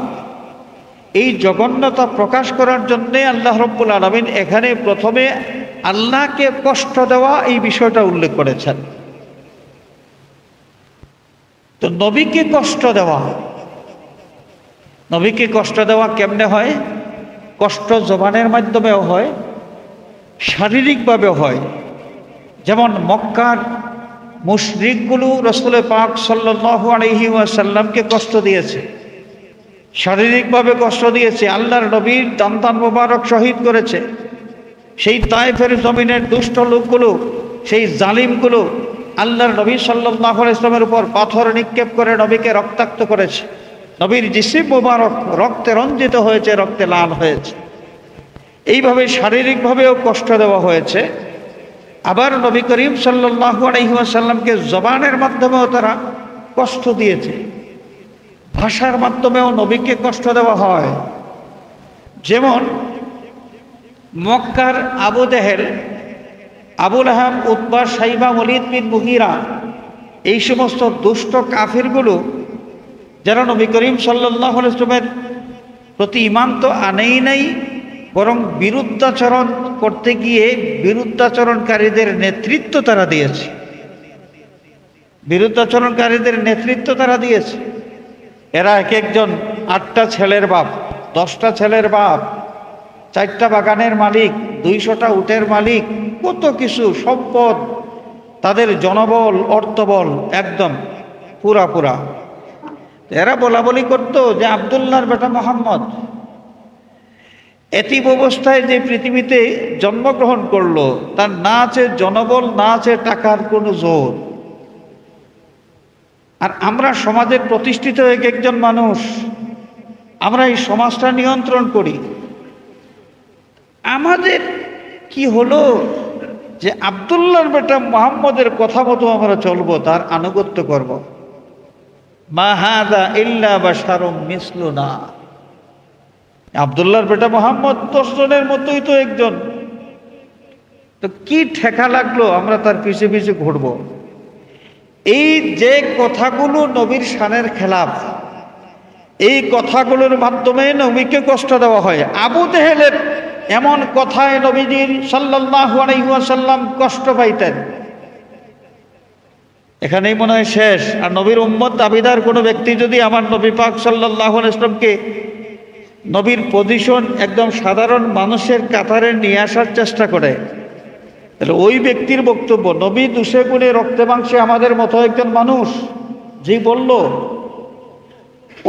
এই জঘন্যতা প্রকাশ করার জন্যে আল্লাহ রাব্বুল আলামিন এখানে প্রথমে আল্লাহকে কষ্ট দেওয়া এই বিষয়টা উল্লেখ করেছেন। তো নবীকে কষ্ট দেওয়া কেমনে হয়? কষ্ট জবানের মাধ্যমেও হয়, শারীরিকভাবেও হয়। যেমন মক্কার মুশরিকগুলো রাসূল পাক সাল্লাল্লাহু আলাইহি ওয়াসাল্লামকে কষ্ট দিয়েছে, শারীরিকভাবে কষ্ট দিয়েছে। আল্লাহর নবীর দান মোবারক শহীদ করেছে। সেই তায়েফের জমিনের দুষ্ট লোকগুলো, সেই জালিমগুলো আল্লাহর নবী সাল্লাল্লাহু আলাইহি ওয়াসাল্লামের উপর পাথর নিক্ষেপ করে নবীকে রক্তাক্ত করেছে। নবীর জিসিম মোবারক রক্তে রঞ্জিত হয়েছে, রক্তে লাল হয়েছে। এইভাবে শারীরিকভাবেও কষ্ট দেওয়া হয়েছে। আবার নবী করিম সাল্লাল্লাহু আলাইহি ওয়াসাল্লামকে জবানের মাধ্যমেও তারা কষ্ট দিয়েছে, ভাষার মাধ্যমেও নবীকে কষ্ট দেওয়া হয়। যেমন মক্কার আবু জেহেল, আবু লাহাব, উতবা, সাইবা, ওলীদ বিন মুগীরা, এই সমস্ত দুষ্ট কাফিরগুলো যারা নবী করিম সাল্লাল্লাহু আলাইহি ওয়াসাল্লামের প্রতি ঈমান তো আনেই নাই, বরং বিরুদ্ধাচরণ করতে গিয়ে বিরুদ্ধাচরণকারীদের নেতৃত্ব তারা দিয়েছে। এরা এক একজন 8টা ছেলের বাপ, 10টা ছেলের বাপ, 4টা বাগানের মালিক, 200টা উটের মালিক, কত কিছু সম্পদ, তাদের জনবল, অর্থবল একদম পুরা। এরা বলা বলি করতো যে আব্দুল্লাহর বেটা মোহাম্মদ এতিম অবস্থায় যে পৃথিবীতে জন্মগ্রহণ করলো, তার না আছে জনবল, না আছে টাকার কোনো জোর। আর আমরা সমাজের প্রতিষ্ঠিত এক একজন মানুষ, আমরা এই সমাজটা নিয়ন্ত্রণ করি। আমাদের কি হলো যে আব্দুল্লাহর বেটা মুহাম্মদের কথা মতো আমরা চলবো, তার আনুগত্য করব। মা হাযা ইল্লা বাশারুম মিসলুনা, আব্দুল্লাহর বেটা মুহাম্মদ 10 জনের মতোই তো একজন, তো কি ঠেকা লাগলো আমরা তার পিছে পিছে ঘুরবো? এই যে কথাগুলো নবীর শানের খেলাফ, এই কথাগুলোর মাধ্যমে নবীকে কষ্ট দেওয়া হয়। আবু জেহেলের এমন কথায় নবীজির সাল্লাল্লাহু আলাইহি ওয়াসাল্লাম কষ্ট পাইতেন। এখানেই মনে হয় শেষ। আর নবীর উম্মত দাবিদার কোনো ব্যক্তি যদি আমার নবী পাক সাল্লাল্লাহু আলাইহি ওয়াসাল্লামকে নবীর পজিশন একদম সাধারণ মানুষের কাতারে নিয়ে আসার চেষ্টা করে, তাহলে ওই ব্যক্তির বক্তব্য নবী দুশে গুণে রক্তে মাংসে আমাদের মতো একজন মানুষ, যে বলল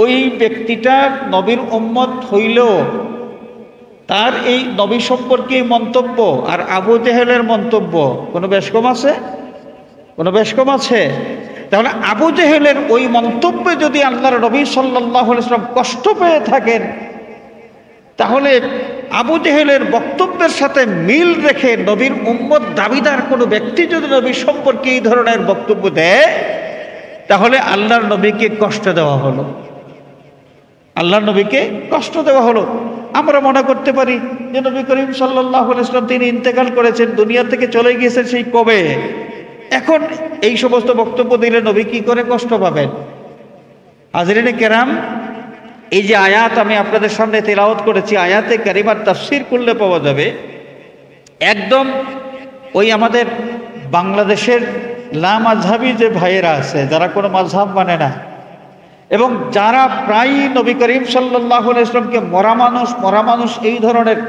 ওই ব্যক্তিটা নবীর উম্মত হইলেও তার এই নবী সম্পর্কে মন্তব্য আর আবু জেহেলের মন্তব্য কোনো বেশ কম আছে? কোনো বেশ কম আছে? তাহলে আবু জেহেলের ওই মন্তব্যে যদি আল্লাহর নবী সাল্লাল্লাহু আলাইহি ওয়াসাল্লাম কষ্ট পেয়ে থাকেন, তাহলে আবু জেহেলের বক্তব্যের সাথে মিল রেখে নবীর উম্মত দাবিদার কোনো ব্যক্তি যদি নবীর সম্পর্কে এই ধরনের বক্তব্য দেয়, তাহলে আল্লাহর নবীকে কষ্ট দেওয়া হলো, আল্লাহর নবীকে কষ্ট দেওয়া হলো। আমরা মনে করতে পারি যে নবী করিম সাল্লাল্লাহু আলাইহি ওয়াসাল্লাম তিনি ইন্তেকাল করেছেন, দুনিয়া থেকে চলে গিয়েছেন সেই কবে, এখন এই সমস্ত বক্তব্য দিলে নবী কি করে কষ্ট পাবেন? হাজরিনে কেরাম, এই যে আয়াত আমি আপনাদের সামনে তেলাওয়াত করেছি, আয়াতে কারিমার তাফসীর করলে পাওয়া যাবে একদম ওই আমাদের বাংলাদেশের লামাযহাবী যে ভাইয়েরা আছে, যারা কোনো মাযহাব মানে না এবং যারা প্রায়ই নবী করিম সাল্লাল্লাহু আলাইহি ওয়াসাল্লামকে মরা মানুষ এই ধরনের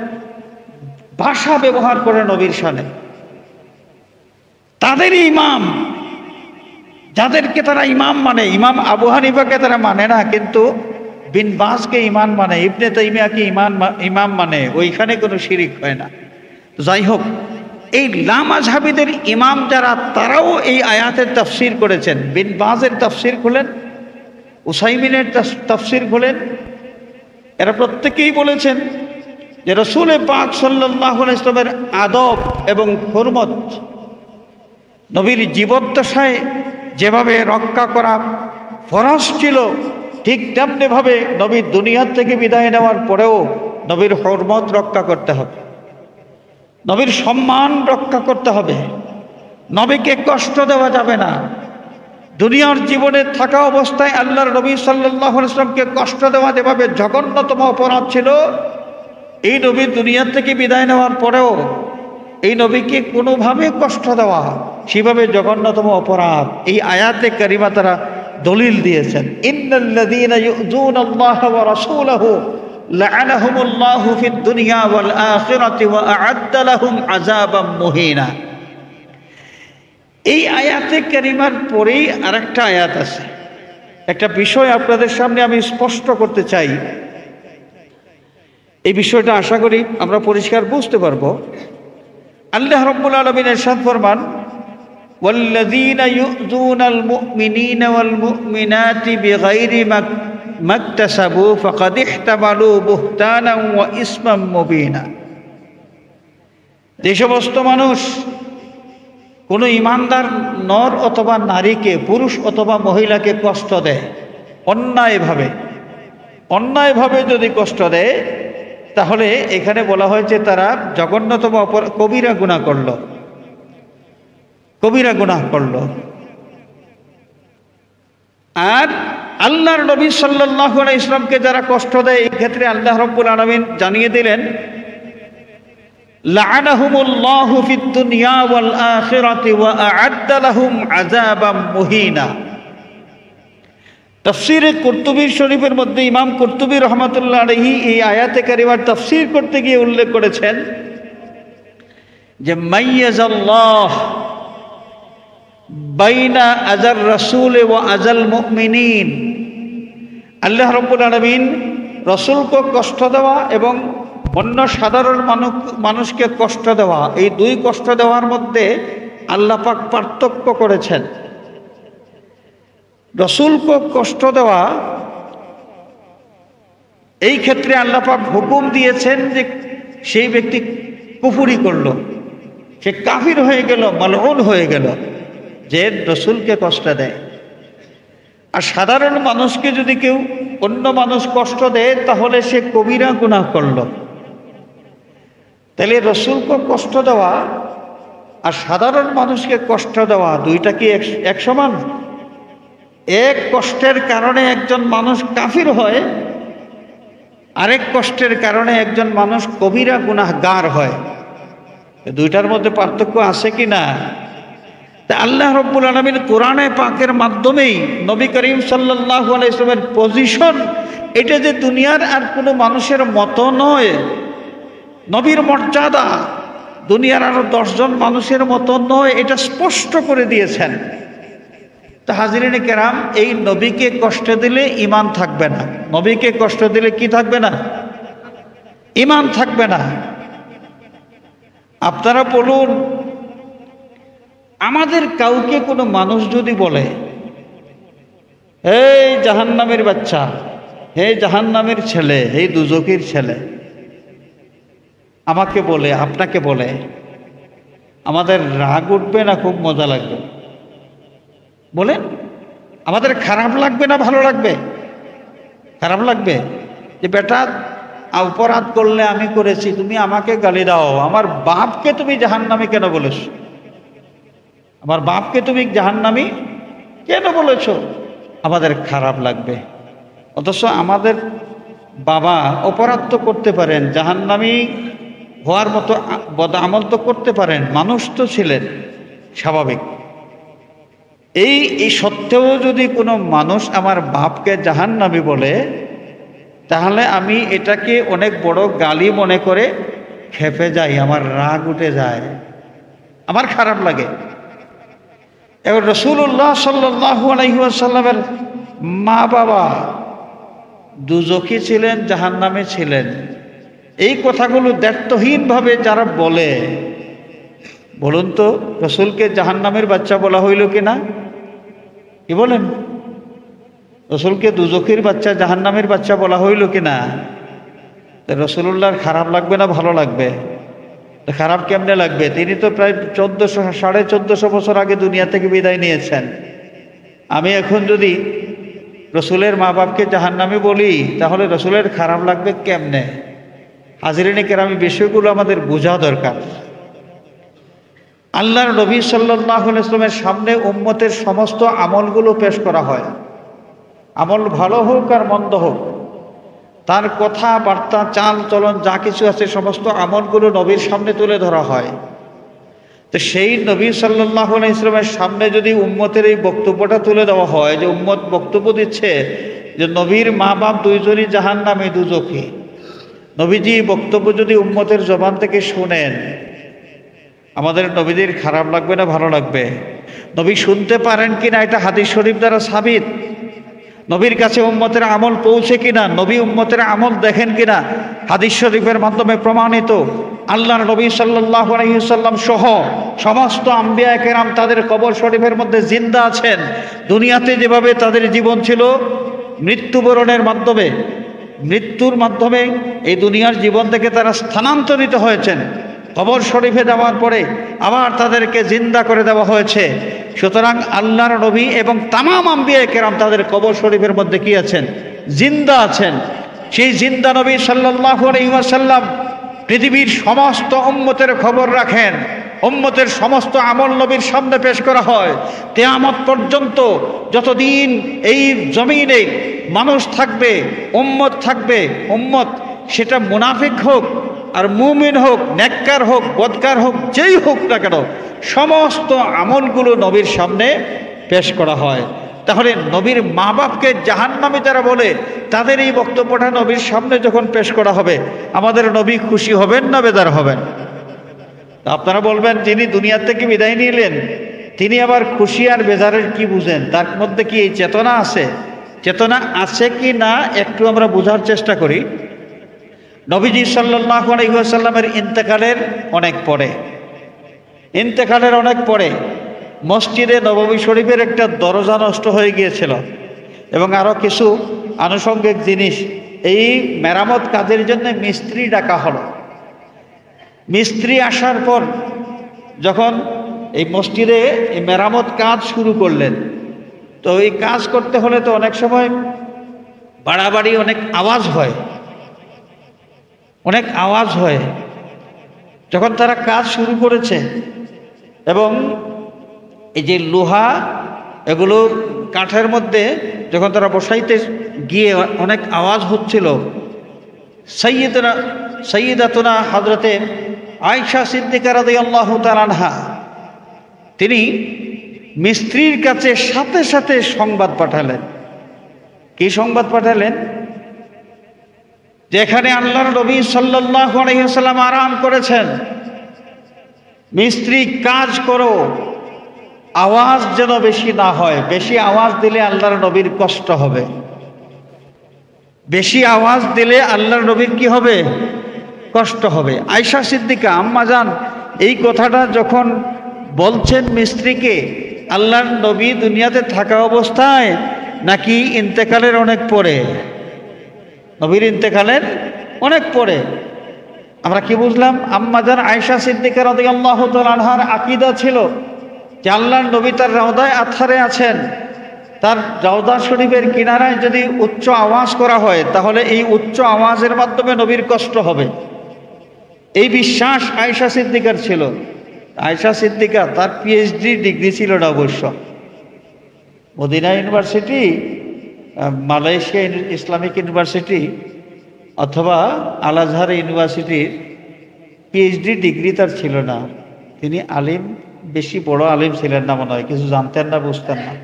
ভাষা ব্যবহার করে নবীর শানে, তাদের ইমাম যাদেরকে তারা ইমাম মানে, ইমাম আবু হানিফাকে তারা মানে না, কিন্তু বিন বাজকে ইমাম মানে, ইবনে তাইমিয়াকে ইমাম মানে, ওইখানে কোনো শিরিক হয় না। যাই হোক, এই লামাযহাবীদের ইমাম যারা, তারাও এই আয়াতের তাফসীর করেছেন। বিন বাজের তাফসীর খুলেন, উসাইমিনের তাফসীর খুলেন, এরা প্রত্যেকেই বলেছেন যে রাসূল পাক সাল্লাল্লাহু আলাইহি ওয়াসাল্লামের আদব এবং হুরমত নবীর জীবদ্দশায় যেভাবে রক্ষা করা ফরজ ছিল, ঠিক তেমনিভাবে নবীর দুনিয়ার থেকে বিদায় নেওয়ার পরেও নবীর হুরমত রক্ষা করতে হবে, নবীর সম্মান রক্ষা করতে হবে, নবীকে কষ্ট দেওয়া যাবে না। দুনিয়ার জীবনে থাকা অবস্থায় আল্লাহর নবী সাল্লাল্লাহু আলাইহি ওয়াসাল্লামকে কষ্ট দেওয়া যেভাবে জঘন্যতম অপরাধ ছিল, এই নবী দুনিয়া থেকে বিদায় নেওয়ার পরেও এই নবীকে কোনোভাবে কষ্ট দেওয়া সেভাবে জঘন্যতম অপরাধ। এই আয়াতে কারিমা তারা দলিল দিয়েছেন, ইন্নাল্লাযীনা ইউযুনাল্লাহা ওয়া রাসূলাহু লা'আনাহুমুল্লাহু ফিদ দুনিয়া ওয়াল আখিরাতি ওয়া আ'আদ্দা লাহুম আযাবাম মুহিনা। এই আয়াতে কারিমার পরেই আরেকটা আয়াত আছে। একটা বিষয় আপনাদের সামনে আমি স্পষ্ট করতে চাই, এই বিষয়টা আশা করি আমরা পরিষ্কার বুঝতে পারবো। আল্লাহ রাব্বুল আলামিন ইরশাদ ফরমান, ওয়াল্লাযীনা ইউযুনাল মুমিনিনা ওয়াল মুমিনাতি বিগাইরি মাকতাসাবু ফাকাদ ইহতামালু বুহতানান ওয়া ইসমান মুবিনা। যে সমস্ত মানুষ কোনো ইমানদার নর অথবা নারীকে, পুরুষ অথবা মহিলাকে কষ্ট দেয় অন্যায়ভাবে যদি কষ্ট দেয়, তাহলে এখানে বলা হয়েছে তারা জঘন্যতম কবিরা গুনাহ করল। আর আল্লাহর নবী সাল্লাল্লাহু আলাইহি ওয়াসাল্লামকে যারা কষ্ট দেয়, এই ক্ষেত্রে আল্লাহ রাব্বুল আলামিন জানিয়ে দিলেন, লা'আনাহুমুল্লাহু ফিদ দুনিয়া ওয়াল আখিরাতি ওয়া আ'আদ্দা লাহুম আযাবাম মুহিনা। তাফসীরে কুরতুবী শরীফের মধ্যে ইমাম কুরতুবী রাহমাতুল্লাহ আলাইহি এই আয়াতে কারিমার তাফসীর করতে গিয়ে উল্লেখ করেছেন যে মাইয়াজাল্লাহ বাইনা আজার রাসূল ওয়া আজাল মুমিনিন। আল্লাহ রাব্বুল আলামিন রাসূলকে কষ্ট দেওয়া এবং অন্য সাধারণ মানুষকে কষ্ট দেওয়া, এই দুই কষ্ট দেওয়ার মধ্যে আল্লাহ পাক পার্থক্য করেছেন। রাসূলকে কষ্ট দেওয়া, এই ক্ষেত্রে আল্লাহ পাক হুকুম দিয়েছেন যে সেই ব্যক্তি কুফরি করল, সে কাফির হয়ে গেল, মালউন হয়ে গেল, যে রাসূলকে কষ্ট দেয়। আর সাধারণ মানুষকে যদি কেউ অন্য মানুষ কষ্ট দেয়, তাহলে সে কবিরা গুনাহ করল। তাহলে রাসূলকে কষ্ট দেওয়া আর সাধারণ মানুষকে কষ্ট দেওয়া, দুইটা কি এক সমান? এক কষ্টের কারণে একজন মানুষ কাফির হয়, আরেক কষ্টের কারণে একজন মানুষ কবিরা গুনাহগার হয়। দুইটার মধ্যে পার্থক্য আছে কি না? তা আল্লাহ রাব্বুল আলামিন কোরআনে পাকের মাধ্যমেই নবী করিম সাল্লাল্লাহু আলাইহি ওয়াসাল্লামের পজিশন, এটা যে দুনিয়ার আর কোনো মানুষের মতো নয়, নবীর মর্যাদা দুনিয়ার আরো 10 জন মানুষের মতো নয়, এটা স্পষ্ট করে দিয়েছেন। তো হাজিরিনে কেরাম, এই নবীকে কষ্ট দিলে ঈমান থাকবে না। নবীকে কষ্ট দিলে কি থাকবে না? ঈমান থাকবে না। আপনারা বলুন, আমাদের কাউকে কোনো মানুষ যদি বলে, এই জাহান্নামের বাচ্চা, হে জাহান্নামের ছেলে, এই দুজকির ছেলে, আমাকে বলে, আপনাকে বলে, আমাদের রাগ উঠবে না খুব মজা লাগবে? বলেন, আমাদের খারাপ লাগবে না ভালো লাগবে? খারাপ লাগবে যে বেটা অপরাধ করলে আমি করেছি, তুমি আমাকে গালি দাও, আমার বাপকে তুমি জাহান্নামী কেন বলেছ? আমার বাপকে তুমি জাহান্নামী কেন বলেছ? আমাদের খারাপ লাগবে। অথচ আমাদের বাবা অপরাধ তো করতে পারেন, জাহান্নামী হওয়ার মতো বদ আমল তো করতে পারেন, মানুষ তো ছিলেন, স্বাভাবিক। এই সত্ত্বেও যদি কোনো মানুষ আমার বাপকে জাহান্নামী বলে, তাহলে আমি এটাকে অনেক বড় গালি মনে করে খেপে যাই, আমার রাগ উঠে যায়, আমার খারাপ লাগে। এবার রাসূলুল্লাহ সাল্লাল্লাহু আলাইহি ওয়াসাল্লামের মা বাবা দুজখী ছিলেন, জাহান্নামে ছিলেন। এই কথাগুলো দ্ব্যর্থহীনভাবে যারা বলে, বলুন তো, রসুলকে জাহান্নামের বাচ্চা বলা হইল কিনা? কি বলেন? রসুলকে দুজখীর বাচ্চা, জাহান্নামের বাচ্চা বলা হইল কিনা? রসুলুল্লাহর খারাপ লাগবে না ভালো লাগবে? খারাপ কেমনে লাগবে? তিনি তো প্রায় 1400-1450 বছর আগে দুনিয়া থেকে বিদায় নিয়েছেন। আমি এখন যদি রসুলের মা বাপকে জাহান্নামী বলি, তাহলে রসুলের খারাপ লাগবে কেমনে? হাজিরিনে কেরামি, বিষয়গুলো আমাদের বোঝা দরকার। আল্লাহর নবী সাল্লাল্লাহু আলাইহি ওয়াসাল্লামের সামনে উম্মতের সমস্ত আমলগুলো পেশ করা হয়। আমল ভালো হোক আর মন্দ হোক, তার কথাবার্তা, চাল চলন যা কিছু আছে সমস্ত আমলগুলো নবীর সামনে তুলে ধরা হয়। তো সেই নবী সাল্লাল্লাহু আলাইহি ওয়াসাল্লামের সামনে যদি উম্মতের এই বক্তব্যটা তুলে দেওয়া হয়, যে উম্মত বক্তব্য দিচ্ছে যে নবীর মা বাপ দুইজনই জাহান্নামী, দুজখী, নবীজি বক্তব্য যদি উম্মতের জবান থেকে শুনেন, আমাদের নবীদের খারাপ লাগবে না ভালো লাগবে? নবী শুনতে পারেন কিনা এটা হাদিস শরীফ দ্বারা সাবিত। নবীর কাছে উম্মতের আমল পৌঁছে কিনা, নবী উম্মতের আমল দেখেন কিনা, হাদিস শরীফের মাধ্যমে প্রমাণিত। আল্লাহর নবী সাল্লাল্লাহু আলাইহি ওয়াসাল্লাম সহ সমস্ত আম্বিয়া কেরাম তাদের কবর শরীফের মধ্যে জিন্দা আছেন। দুনিয়াতে যেভাবে তাদের জীবন ছিল, মৃত্যুবরণের মাধ্যমে, মৃত্যুর মাধ্যমে এই দুনিয়ার জীবন থেকে তারা স্থানান্তরিত হয়েছেন। কবর শরীফে দেওয়ার পরে আবার তাদেরকে জিন্দা করে দেওয়া হয়েছে। সুতরাং আল্লাহর নবী এবং তামাম আম্বিয়া কেরাম তাদের কবর শরীফের মধ্যে কি আছেন? জিন্দা আছেন। সেই জিন্দা নবী সাল্লাল্লাহু আলাইহি ওয়াসাল্লাম পৃথিবীর সমস্ত উম্মতের খবর রাখেন। উম্মতের সমস্ত আমল নবীর সামনে পেশ করা হয়। কিয়ামত পর্যন্ত যতদিন এই জমিনে মানুষ থাকবে, উম্মত থাকবে, উম্মত সেটা মুনাফিক হোক আর মুমিন হোক, নেককার হোক, বদকার হোক, যেই হোক না কেন, সমস্ত আমলগুলো নবীর সামনে পেশ করা হয়। তাহলে নবীর মা বাপকে জাহান্নামী যারা বলে, তাদের এই বক্তব্যটা নবীর সামনে যখন পেশ করা হবে, আমাদের নবী খুশি হবেন না বেজার হবেন? আপনারা বলবেন, যিনি দুনিয়া থেকে বিদায় নিলেন তিনি আবার খুশি আর বেজারের কি বুঝেন? তার মধ্যে কি এই চেতনা আছে? চেতনা আছে কি না একটু আমরা বোঝার চেষ্টা করি। নবীজি সাল্লাল্লাহু আলাইহি ওয়াসাল্লামের ইন্তেকালের অনেক পরে মসজিদে নববী শরীফের একটা দরজা নষ্ট হয়ে গিয়েছিল এবং আরও কিছু আনুষঙ্গিক জিনিস। এই মেরামত কাজের জন্য মিস্ত্রি ডাকা হলো। মিস্ত্রি আসার পর যখন এই মসজিদে এই মেরামত কাজ শুরু করলেন, তো এই কাজ করতে হলে তো অনেক সময় বাড়াবাড়ি অনেক আওয়াজ হয়। যখন তারা কাজ শুরু করেছে এবং এই যে লোহা এগুলো কাঠের মধ্যে যখন তারা বসাইতে গিয়ে অনেক আওয়াজ হচ্ছিল, সাইয়্যিদাতুনা হযরতে আয়েশা সিদ্দিকা রাদিয়াল্লাহু তাআলা আনহা তিনি মিস্ত্রির কাছে সাথে সাথে সংবাদ পাঠালেন। কি সংবাদ পাঠালেন? যেখানে আল্লাহর নবী সাল্লাল্লাহু আলাইহি ওয়াসাল্লাম আরাম করেছেন, মিস্ত্রি কাজ করো, আওয়াজ যেন বেশি না হয়। বেশি আওয়াজ দিলে আল্লাহর নবীর কষ্ট হবে। বেশি আওয়াজ দিলে আল্লাহর নবীর কি হবে? কষ্ট হবে। আয়েশা সিদ্দিকা আম্মা জান এই কথাটা যখন বলছেন মিস্ত্রিকে, আল্লাহর নবী দুনিয়াতে থাকা অবস্থায় নাকি ইন্তেকালের অনেক পরে? নবীর ইন্তেকালের অনেক পরে। আমরা কি বুঝলাম? আম্মা জান আয়েশা সিদ্দিকা রাদিয়াল্লাহু তাআলা আনহার আকীদা ছিল যে আল্লাহর নবী তার রাউদায়ে আতহারে আছেন, তার রাউদা শরীফের কিনারায় যদি উচ্চ আওয়াজ করা হয় তাহলে এই উচ্চ আওয়াজের মাধ্যমে নবীর কষ্ট হবে। এই বিশ্বাস আয়েশা সিদ্দিকার ছিল। আয়েশা সিদ্দিকা তার পিএইচডি ডিগ্রি ছিল না অবশ্য। Medina university, Malaysia Islamic university অথবা আল আজহার ইউনিভার্সিটির পিএইচডি ডিগ্রি তার ছিল না। তিনি আলিম, বেশি বড় আলিম ছিলেন না মনে হয়, কিছু জানতেন না, বুঝতেন না।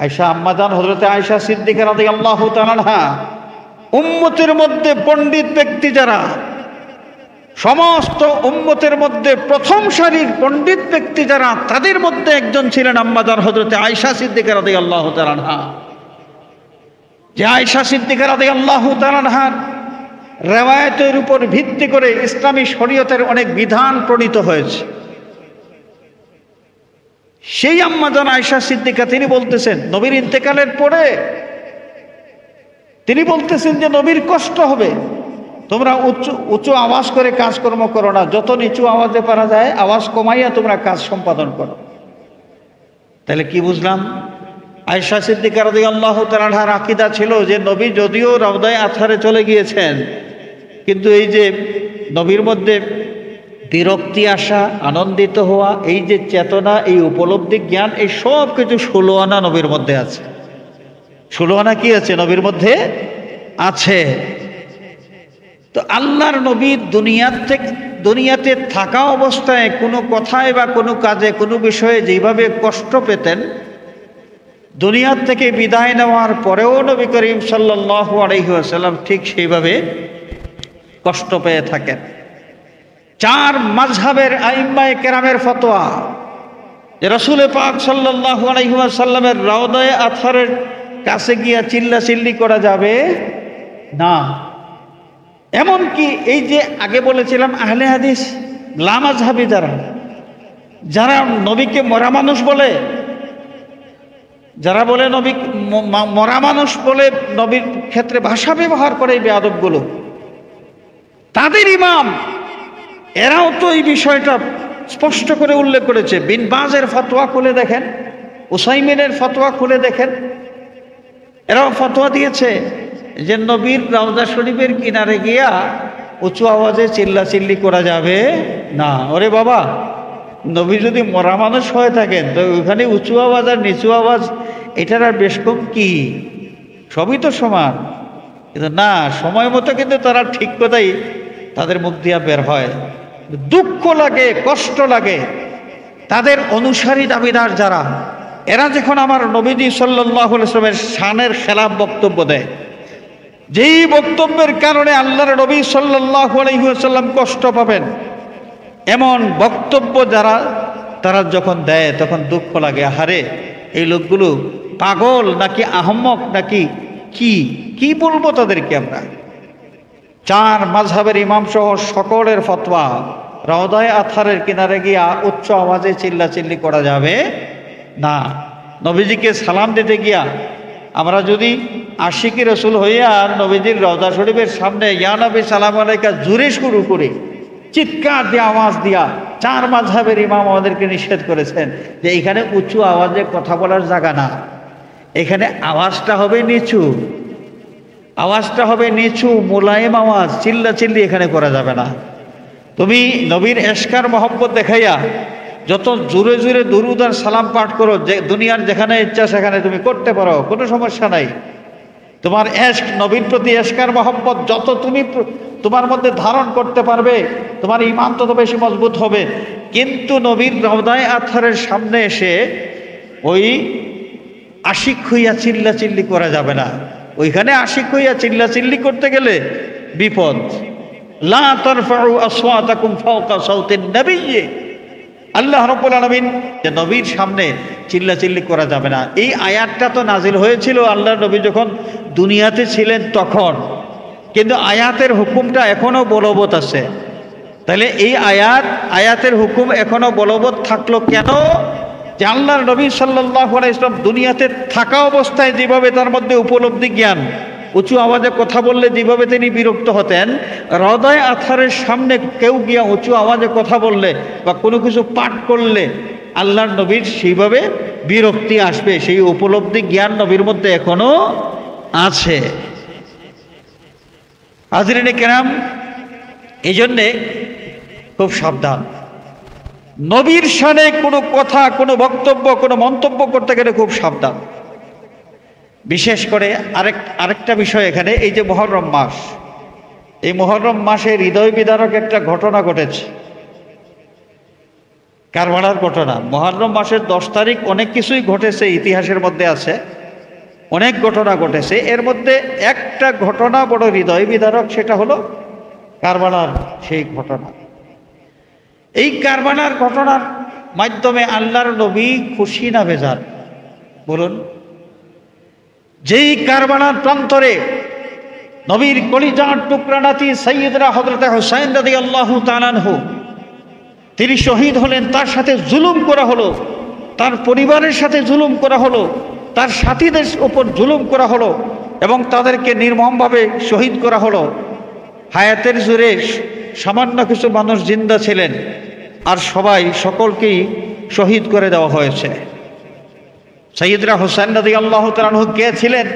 আয়েশা আম্মা জান হযরতে আয়েশা সিদ্দিকা রাদিয়াল্লাহু তাআলা আনহা উম্মতের মধ্যে পণ্ডিত ব্যক্তি যারা, সমস্ত উম্মতের মধ্যে প্রথম সারির পণ্ডিত ব্যক্তি যারা, তাদের মধ্যে একজন ছিলেন আম্মা জান হযরতে আয়েশা সিদ্দিকা রাদিয়াল্লাহু তাআলা আনহা। যে আয়েশা সিদ্দিকা রাদিয়াল্লাহু তাআলা আনহার রিওয়ায়াতের উপর ভিত্তি করে ইসলামী শরীয়তের অনেক বিধান প্রণীত হয়েছে। সেই আম্মা জান আয়েশা সিদ্দিকা তিনি বলতেছেন নবীর ইন্তেকালের পরে তিনি বলতেছেন যে নবীর কষ্ট হবে, তোমরা উঁচু আওয়াজ করে কাজকর্ম করো না, যত নিচু আওয়াজে পারা যায় আওয়াজ কমাইয়া তোমরা কাজ সম্পাদন করো। তাহলে কি বুঝলাম? আয়েশা সিদ্দিকা রাদিয়াল্লাহু তাআলা আনহার আকীদা ছিল যে নবী যদিও রাউদায়ে আতহারে চলে গিয়েছেন, কিন্তু এই যে নবীর মধ্যে বিরক্তি আসা, আনন্দিত হওয়া, এই যে চেতনা, এই উপলব্ধি জ্ঞান, এই সব কিছু 16 আনা নবীর মধ্যে আছে। 16 আনা কি আছে? নবীর মধ্যে আছে। তো আল্লাহর নবী দুনিয়াতে থাকা অবস্থায় কোনো কথায় বা কোনো কাজে, কোনো বিষয়ে যেভাবে কষ্ট পেতেন, দুনিয়ার থেকে বিদায় নেওয়ার পরেও নবী করিম সাল্লাল্লাহু আলাইহি ওয়াসাল্লাম ঠিক সেইভাবে কষ্ট পেয়ে থাকেন। 4 মাযহাবের আইম্মায়ে কেরামের ফতোয়া যে রাসূল পাক সাল্লাল্লাহু আলাইহি ওয়াসাল্লামের রাউদায়ে আতহারের কাছে গিয়া চিল্লাচিল্লি করা যাবে না। এমনকি এই যে আগে বলেছিলাম আহলে হাদিস লামাযহাবী যারা নবীকে মরা মানুষ বলে, যারা বলে নবী মরা মানুষ বলে নবীর ক্ষেত্রে ভাষা ব্যবহার করে এই বেয়াদবগুলো, তাদের ইমাম এরাও তো এই বিষয়টা স্পষ্ট করে উল্লেখ করেছে। বিন বাজের ফতোয়া খুলে দেখেন, উসাইমিনের ফতোয়া খুলে দেখেন, এরাও ফতোয়া দিয়েছে যে নবীর রাউদা শরীফের কিনারে গিয়া উঁচু আওয়াজে চিল্লাচিল্লি করা যাবে না। ওরে বাবা, নবী যদি মরা মানুষ হয়ে থাকেন তো ওইখানে উঁচু আওয়াজ আর নিচু আওয়াজ এটার আর বেশ কম কি? সবই তো সমান। কিন্তু না, সময় মতো কিন্তু তারা ঠিক কথাই তাদের মুখ দিয়া বের হয়। দুঃখ লাগে, কষ্ট লাগে তাদের অনুসারী দাবিদার যারা, এরা যখন আমার নবীজি সাল্লাল্লাহু আলাইহি ওয়াসাল্লামের শানের খেলাফ বক্তব্য দেয়, যেই বক্তব্যের কারণে আল্লাহর নবী সাল্লাল্লাহু আলাইহি ওয়াসাল্লাম কষ্ট পাবেন, এমন বক্তব্য তারা যখন দেয় তখন দুঃখ লাগে। আহারে, এই লোকগুলো পাগল নাকি আহম্মক নাকি কি বলবো তাদেরকে আমরা? 4 মাযহাবের ইমাম সহ সকলের ফতোয়া, রাউদায়ে আতহারের কিনারে গিয়া উচ্চ আওয়াজে চিল্লাচিল্লি করা যাবে না। নবীজিকে সালাম দিতে গিয়া আমরা যদি আশিকি রসুল হইয়া নবীজির রওজা শরীফের সামনে ইয়া নবী সালাম আলাইকা জুরে শুরু করে চিৎকার দিয়ে আওয়াজ দিয়া 4 মাযহাবের ইমাম আমাদেরকে নিষেধ করেছেন যে এখানে উঁচু আওয়াজে কথা বলার জায়গা না, এখানে আওয়াজটা হবে নিচু, আওয়াজটা হবে নিচু, মোলায়েম আওয়াজ, চিল্লাচিল্লি এখানে করা যাবে না। তুমি নবীর এশকার মহব্বত দেখাইয়া যত জোরে জোরে দুরূদ আর সালাম পাঠ করো, যে দুনিয়ার যেখানে ইচ্ছা সেখানে তুমি করতে পারো, কোনো সমস্যা নাই। তোমার এশক, নবীর প্রতি এশকার মহব্বত যত তুমি তোমার মধ্যে ধারণ করতে পারবে, তোমার ঈমান তত বেশি মজবুত হবে। কিন্তু নবীর রওদায়ে আতহারের সামনে এসে ওই আশিক হইয়া চিল্লাচিল্লি করা যাবে না। ওইখানে আশিক হইয়া চিল্লাচিল্লি করতে গেলে বিপদ। লা তারফাউ আসওয়াতাকুম ফাওকা সাওতিন নবিয়্যি, আল্লাহ রাব্বুল আলামিন যে নবীর সামনে চিল্লাচিল্লি করা যাবে না, এই আয়াতটা তো নাজিল হয়েছিল আল্লাহ নবী যখন দুনিয়াতে ছিলেন তখন, কিন্তু আয়াতের হুকুমটা এখনো বলবৎ আছে। তাহলে এই আয়াতের হুকুম এখনো বলবৎ থাকলো কেন? যে আল্লাহর নবী সাল্লাল্লাহু আলাইহি ওয়াসাল্লাম দুনিয়াতে থাকা অবস্থায় যেভাবে তার মধ্যে উপলব্ধি জ্ঞান, উঁচু আওয়াজে কথা বললে যেভাবে তিনি বিরক্ত হতেন, হৃদয় আথারের সামনে কেউ গিয়া উঁচু আওয়াজে কথা বললে বা কোনো কিছু পাঠ করলে আল্লাহর নবীর সেইভাবে বিরক্তি আসবে, সেই উপলব্ধি জ্ঞান নবীর মধ্যে এখনো আছে। হাজরিনে কেরাম, এই জন্যে খুব সাবধান। নবীর শানে কোনো কথা, কোনো বক্তব্য, কোনো মন্তব্য করতে গেলে খুব সাবধান। বিশেষ করে আরেকটা বিষয় এখানে, এই যে মুহররম মাস, এই মুহররম মাসে হৃদয় বিদারক একটা ঘটনা ঘটেছে, কারবালার ঘটনা। মুহররম মাসের 10 তারিখ অনেক কিছুই ঘটেছে, ইতিহাসের মধ্যে আছে, অনেক ঘটনা ঘটেছে। এর মধ্যে একটা ঘটনা বড় হৃদয় বিদারক, সেটা হলো কারবালার সেই ঘটনা। এই কারবালার ঘটনার মাধ্যমে আল্লাহর নবী খুশি না বেজার? বলুন। যেই কারবালার প্রান্তরে নবীর কলিজার টুকরা নাতি সাইয়্যিদনা হযরত হুসাইন রাদিয়াল্লাহু তাআলা আনহু তিনি শহীদ হলেন, তার সাথে জুলুম করা হলো, তার পরিবারের সাথে জুলুম করা হলো, তার সাথীদের উপর জুলুম করা হলো এবং তাদেরকে নির্মমভাবে শহীদ করা হলো। হায়াতের জোরে সামান্য কিছু মানুষ জিন্দা ছিলেন, আর সকলকেই শহীদ করে দেওয়া হয়েছে। সাইয়্যিদনা হুসাইন রাদিয়াল্লাহু তাআলা আনহু কে ছিলেন?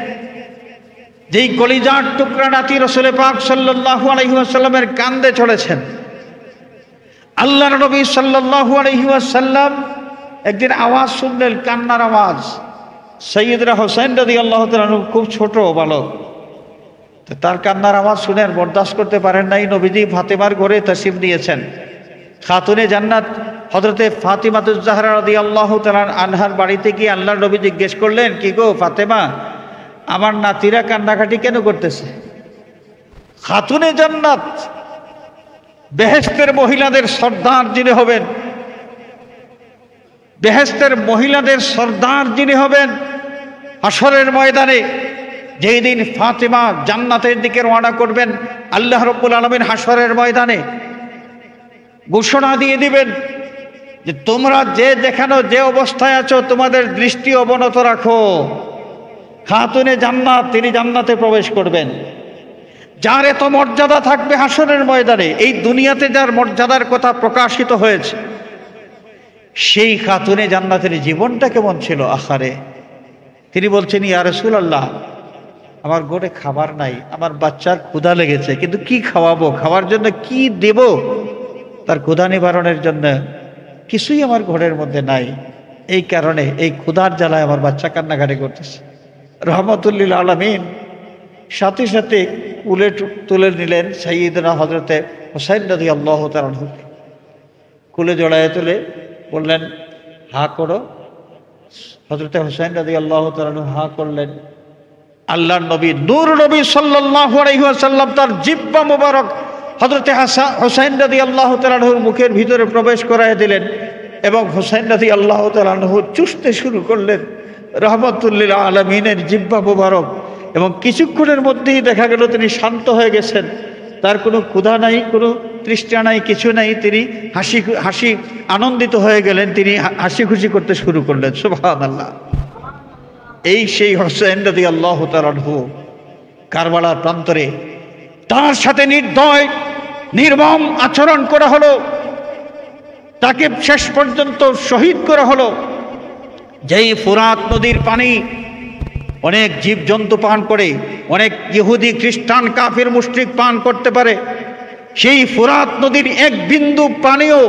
যেই কলিজার টুকরা নাতি রাসূল পাক সাল্লাল্লাহু আলাইহি ওয়াসাল্লামের কাঁধে চড়েছেন। আল্লাহর নবী সাল্লাল্লাহু আলাইহি ওয়াসাল্লাম একদিন আওয়াজ শুনলেন, কান্নার আওয়াজ। সাইয়্যিদনা হুসাইন রাদিয়াল্লাহু তাআলা আনহু খুব ছোট বালক, তো তার কান্নার আওয়াজ শুনে বরদাস্ত করতে পারেন নাই। নবীজি ফাতেমার ঘরে তাশরিফ নিয়েছেন। খাতুনে জান্নাত হযরতে ফাতিমাতুজ জাহরা রাদিয়াল্লাহু তাআলা আনহার বাড়িতে গিয়ে আল্লাহর নবী জিজ্ঞেস করলেন, কি গো ফাতেমা, আমার নাতিরা কান্নাকাটি কেন করতেছে? খাতুনে জান্নাত, বেহেশতের মহিলাদের সর্দার যিনি হবেন, বেহেশতের মহিলাদের সর্দার যিনি হবেন, হাশরের ময়দানে যেই দিন ফাতেমা জান্নাতের দিকে রওনা করবেন, আল্লাহ রাব্বুল আলামিন হাশরের ময়দানে ঘোষণা দিয়ে দিবেন যে তোমরা যে অবস্থায় আছো তোমাদের দৃষ্টি অবনত রাখো। খাতুনে জান্নাত, তিনি জান্নাতে প্রবেশ করবেন। যার এত মর্যাদা থাকবে হাশরের ময়দানে, এই দুনিয়াতে যার মর্যাদার কথা প্রকাশিত হয়েছে, সেই খাতুনে জান্নাতের জীবনটা কেমন ছিল আখারে। তিনি বলছেন, ইয়া রাসূলুল্লাহ, আমার ঘরে খাবার নাই, আমার বাচ্চার ক্ষুধা লেগেছে, কিন্তু কি খাওয়াবো, খাওয়ার জন্য কি দেব, তার ক্ষুধা নিবারণের জন্য কিছুই আমার ঘরের মধ্যে নাই। এই কারণে এই ক্ষুধার জ্বালায় আমার বাচ্চা কান্নাকাটি করতেছে। রহমতুল লিল আলামিন সাথে সাথে কুলে তুলে নিলেন সাইয়্যিদনা হযরতে হুসাইন রাদিয়াল্লাহু তাআলা আনহু, কুলে জড়ায় তুলে বললেন, হা করো। হযরতে হুসাইন রাদিয়াল্লাহু তাআলা আনহু হা করলেন। আল্লাহর নবী নূর নবী সাল্লাল্লাহু আলাইহি ওয়াসাল্লাম তার জিহ্বা মুবারক হযরতে হুসাইন রাদিয়াল্লাহু তাআলা আনহুর মুখের ভিতরে প্রবেশ করায় দিলেন এবং হুসাইন রাদিয়াল্লাহু তাআলা আনহু চুষতে শুরু করলেন রহমাতুল লিল আলামিনের জিহ্বা মুবারক। এবং কিছুক্ষণের মধ্যেই দেখা গেল তিনি শান্ত হয়ে গেছেন, তার কোনো ক্ষুধা নাই, কোনো তৃষ্ণা নাই, কিছু নাই। তিনি হাসি আনন্দিত হয়ে গেলেন, তিনি হাসি খুশি করতে শুরু করলেন। সুবহানাল্লাহ। এই সেই হুসাইন রাদিয়াল্লাহু তাআলা আনহু কারবালার প্রান্তরে তার সাথে নির্দয় নির্মম আচরণ করা হলো, তাকে শেষ পর্যন্ত শহীদ করা হলো। যেই ফুরাত নদীর পানি অনেক জীবজন্তু পান করে, অনেক ইহুদি খ্রিস্টান কাফির মুশরিক পান করতে পারে, সেই ফুরাত নদীর এক বিন্দু পানিও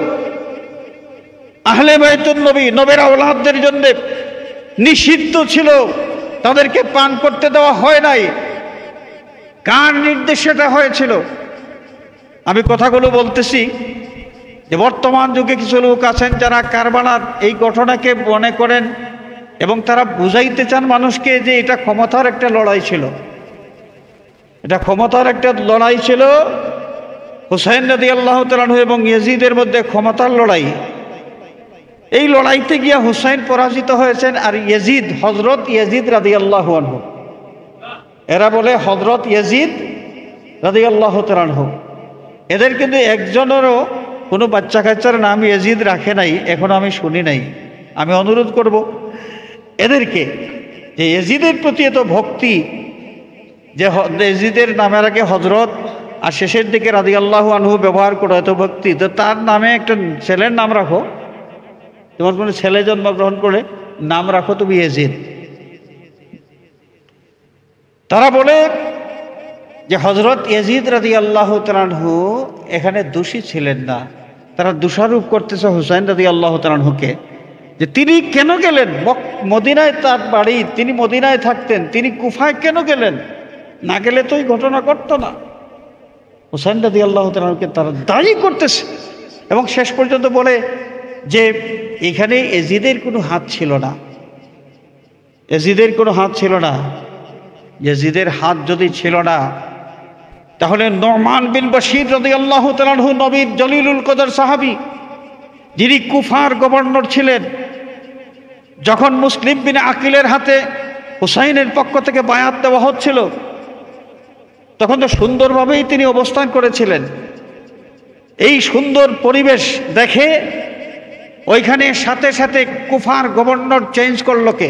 আহলে বাইতুন নবী, নবীর আওলাদদের জন্য নিষিদ্ধ ছিল, তাদেরকে পান করতে দেওয়া হয় নাই। কার নির্দেশে এটা হয়েছিল? আমি কথাগুলো বলতেছি যে বর্তমান যুগে কিছু লোক আছেন যারা কারবালার এই ঘটনাকে মনে করেন এবং তারা বুঝাইতে চান মানুষকে যে এটা ক্ষমতার একটা লড়াই ছিল, এটা ক্ষমতার একটা লড়াই ছিল। হুসাইন রাদিয়াল্লাহু তাআলা আনহু এবং ইয়াজিদের মধ্যে ক্ষমতার লড়াই। এই লড়াইতে গিয়া হুসাইন পরাজিত হয়েছেন, আর ইয়াজিদ, হযরত ইয়াজিদ রাদিয়াল্লাহু আনহু, এরা বলে হযরত ইয়াজিদ রাদিয়াল্লাহু তাআলা আনহু, এদের কিন্তু একজনেরও কোনো বাচ্চা কাচ্চার নাম ইয়াজিদ রাখে নাই, এখনো আমি শুনি নাই। আমি অনুরোধ করব এদেরকে যে ইয়াজিদের প্রতি এত ভক্তি, যে ইয়াজিদের নামের আগে হযরত আর শেষের দিকে রাদিয়াল্লাহু আনহু ব্যবহার করো, এত ভক্তি, তো তার নামে একটা ছেলের নাম রাখো। তোমার কোনো ছেলে জন্মগ্রহণ করে নাম রাখো তুমি ইয়াজিদ। তারা বলে যে হযরত ইয়াজিদ রাদিয়াল্লাহু তাআলা আনহু এখানে দোষী ছিলেন না। তারা দোষারোপ করতেছে হুসাইন রাদিয়াল্লাহু তাআলা আনহুকে, যে তিনি কেন গেলেন মদিনায়, তার বাড়ি, তিনি মদিনায় থাকতেন, তিনি কুফায় কেন গেলেন? না গেলে তো এই ঘটনা ঘটতো না। হুসাইন রাদিয়াল্লাহু তাআলা আনহুকে তারা দায়ী করতেছে এবং শেষ পর্যন্ত বলে যে এখানে ইয়াজিদের কোনো হাত ছিল না, ইয়াজিদের কোনো হাত ছিল না। ইয়াজিদের হাত যদি ছিল না, তাহলে নু'মান বিন বশীর রাদিয়াল্লাহু তাআলা আনহু, নবীর জলিলুল কদর সাহাবী, যিনি কুফার গভর্নর ছিলেন, যখন মুসলিম বিন আকিলের হাতে হুসাইনের পক্ষ থেকে বায়াত দেওয়া হচ্ছিল, তখন তো সুন্দরভাবেই তিনি অবস্থান করেছিলেন। এই সুন্দর পরিবেশ দেখে ওইখানে সাথে সাথে কুফার গভর্নর চেঞ্জ করলো কে?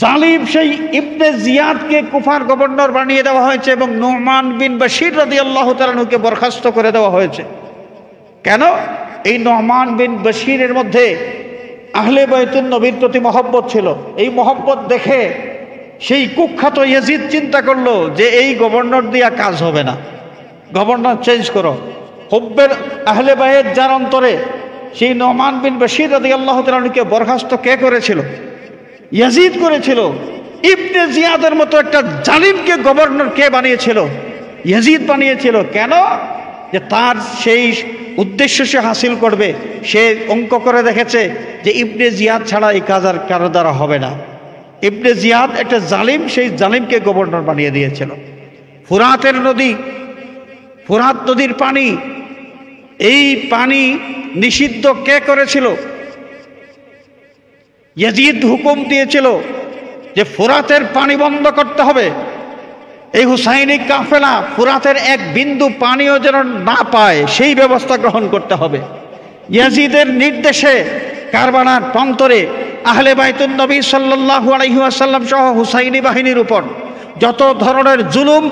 জালিম সেই ইবনে জিয়াদকে কুফার গভর্নর বানিয়ে দেওয়া হয়েছে এবং নু'মান বিন বশীর রাদিয়াল্লাহু তাআলা আনহুকে বরখাস্ত করে দেওয়া হয়েছে। কেন? এই নু'মান বিন বশীরের মধ্যে আহলে বাইতুন নবীর প্রতি মহব্বত ছিল। এই মহব্বত দেখে সেই কুখ্যাত ইয়াজিদ চিন্তা করলো যে এই গভর্নর দিয়া কাজ হবে না, গভর্নর চেঞ্জ করো। হুব্বের আহলে বাইত যার অন্তরে, সেই নু'মান বিন বশীর রাদিয়াল্লাহু তাআলা আনহুকে বরখাস্ত কে করেছিল? ইয়াজিদ করেছিল। ইবনে জিয়াদের মতো একটা জালিমকে গভর্নর কে বানিয়েছিল? ইয়াজিদ বানিয়েছিল। কেন? যে তার সেই উদ্দেশ্য সে হাসিল করবে। সে অঙ্ক করে দেখেছে যে ইবনে জিয়াদ ছাড়া এই কাজ আর কারো দ্বারা হবে না। ইবনে জিয়াদ একটা জালিম, সেই জালিমকে গভর্নর বানিয়ে দিয়েছিল। ফুরাতের নদী, ফুরাত নদীর পানি, এই পানি নিষিদ্ধ কে করেছিল? ইয়াজিদ হুকুম দিয়েছিল যে ফুরাতের পানি বন্ধ করতে হবে। এই হুসাইনি কাফেলা ফুরাতের এক বিন্দু পানিও যেন না পায়, সেই ব্যবস্থা গ্রহণ করতে হবে। ইয়াজিদের নির্দেশে কারবালার প্রান্তরে আহলে বাইতুন নবী সাল্লাল্লাহু আলাইহি ওয়াসাল্লাম সহ হুসাইনি বাহিনীর উপর যত ধরনের জুলুম,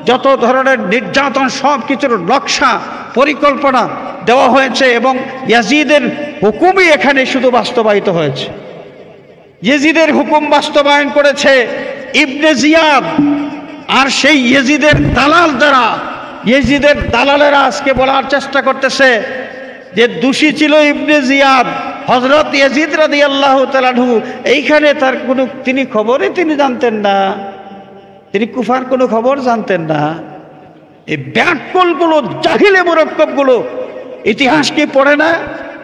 যত ধরনের নির্যাতন, সব কিছুর নকশা পরিকল্পনা দেওয়া হয়েছে এবং ইয়াজিদের হুকুমই এখানে শুধু বাস্তবায়িত হয়েছে। ইয়াজিদের হুকুম বাস্তবায়ন করেছে ইবনে জিয়াদ, আর সেই ইয়াজিদের দালাল দ্বারা, ইয়াজিদের দালালেরা আজকে বলার চেষ্টা করতেছে যে দোষী ছিল ইবনে জিয়াদ, হযরত ইয়াজিদ রাদিয়াল্লাহু তাআলা আনহু। এইখানে তার কোনো তিনি খবরই তিনি জানতেন না, তিনি কুফার কোনো খবর জানতেন না। এই ব্যাককলগুলো, জাহিলে মুরাক্কাবগুলো ইতিহাস কি পড়ে না?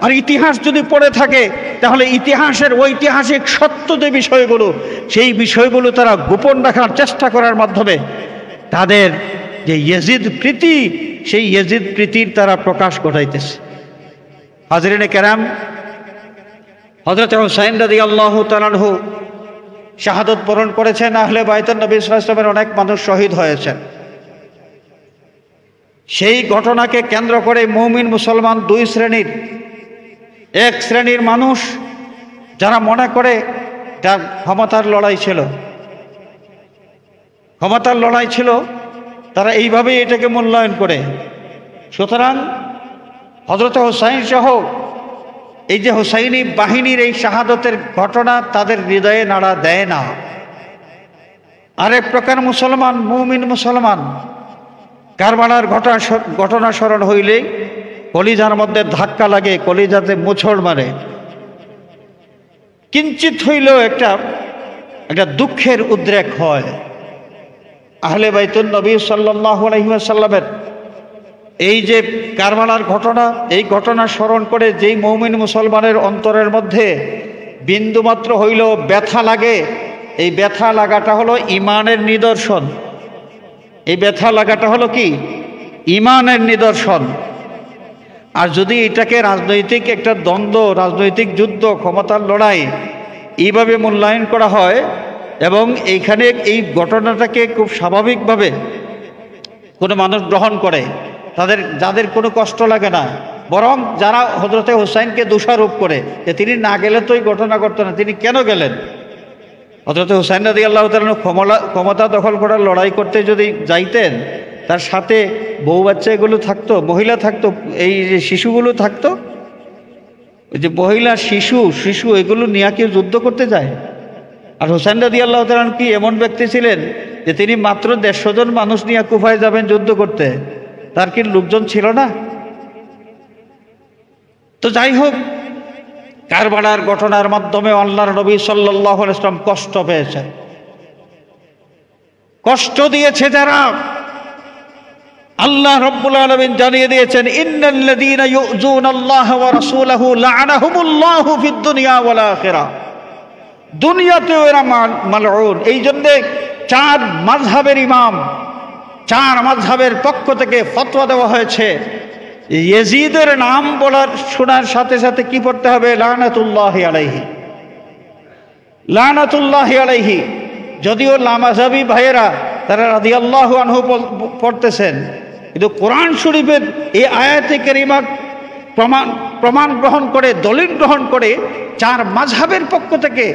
আর ইতিহাস যদি পড়ে থাকে তাহলে ইতিহাসের ঐতিহাসিক সত্য যে বিষয়গুলো, সেই বিষয়গুলো তারা গোপন রাখার চেষ্টা করার মাধ্যমে তাদের যে ইয়াজিদ প্রীতি, সেই ইয়াজিদ প্রীতির তারা প্রকাশ ঘটাইতেছে। হাজরিনে কেরাম, হযরত হুসাইন রাদিয়াল্লাহু তাআলা আনহু শাহাদত বরণ করেছেন। আহলে বাইতুন নবী সাল্লাল্লাহু আলাইহি ওয়াসাল্লামের অনেক মানুষ শহীদ হয়েছেন। সেই ঘটনাকে কেন্দ্র করে মুমিন মুসলমান দুই শ্রেণীর, এক শ্রেণীর মানুষ যারা মনে করে তার ক্ষমতার লড়াই ছিল, ক্ষমতার লড়াই ছিল, তারা এইভাবেই এটাকে মূল্যায়ন করে। সুতরাং হযরত হুসাইন সহ এই যে হুসাইনি বাহিনীর এই শাহাদতের ঘটনা তাদের হৃদয়ে নাড়া দেয় না। আরেক প্রকার মুসলমান, মুমিন মুসলমান, কারবালার ঘটনা স্মরণ হইলেই কলিজার মধ্যে ধাক্কা লাগে, কলিজাতে মোচড় মারে, কিঞ্চিত হইলেও একটা দুঃখের উদ্রেক হয়। আহলে বাইতুন নবী সাল্লাল্লাহু আলাইহি ওয়াসাল্লামের এই যে কারবালার ঘটনা, এই ঘটনা স্মরণ করে যেই মুমিন মুসলমানের অন্তরের মধ্যে বিন্দুমাত্র হইলেও ব্যথা লাগে, এই ব্যথা লাগাটা হলো ঈমানের নিদর্শন। এই ব্যথা লাগাটা হলো কি? ঈমানের নিদর্শন। আর যদি এটাকে রাজনৈতিক একটা দ্বন্দ্ব, রাজনৈতিক যুদ্ধ, ক্ষমতার লড়াই এইভাবে মূল্যায়ন করা হয় এবং এইখানে এই ঘটনাটাকে খুব স্বাভাবিকভাবে কোনো মানুষ গ্রহণ করে, যাদের কোনো কষ্ট লাগে না, বরং যারা হযরতে হুসাইনকে দোষারোপ করে যে তিনি না গেলে তো এই ঘটনা ঘটতো না, তিনি কেন গেলেন? হযরতে হুসাইন রাদিয়াল্লাহু তাআলা ক্ষমতা দখল করার লড়াই করতে যদি যাইতেন, তার সাথে বউ বাচ্চা এগুলো থাকতো, মহিলা থাকতো, এই যে শিশুগুলো থাকতো, ওই যে মহিলা শিশু এগুলো নিয়ে কেউ যুদ্ধ করতে যায়? আর হুসাইন রাদিয়াল্লাহু তাআলা কি এমন ব্যক্তি ছিলেন যে তিনি মাত্র 150 জন মানুষ নিয়ে কুফায় যাবেন যুদ্ধ করতে? তার কি লোকজন ছিল না? তো যাই হোক, কারবালার ঘটনার মাধ্যমে আল্লাহর নবী সাল্লাল্লাহু আলাইহি ওয়াসাল্লাম কষ্ট পেয়েছেন। কষ্ট দিয়েছে যারা, আল্লাহ রাব্বুল আলামিন জানিয়ে দিয়েছেন, ইন্নাল্লাযীনা ইউযুনাল্লাহা ওয়া রাসূলাহু লা'আনাহুমুল্লাহু ফিদ দুনিয়া ওয়াল আখিরাহ। দুনিয়াতেও এরা মালউন। এই জন্যে 4 মাযহাবের ইমাম, 4 মাযহাবের পক্ষ থেকে ফতোয়া দেওয়া হয়েছে, ইয়াজিদের নাম শোনার সাথে সাথে কি পড়তে হবে? লানাতুল্লাহি আলাইহি, লানাতুল্লাহি আলাইহি। যদিও লামাযহাবী ভাইয়েরা তারা রাদিয়াল্লাহু আনহু পড়তেছেন, কিন্তু কোরআন শরীফের এই আয়াতে কারিমা প্রমাণ গ্রহণ করে, দলিল গ্রহণ করে 4 মাযহাবের পক্ষ থেকে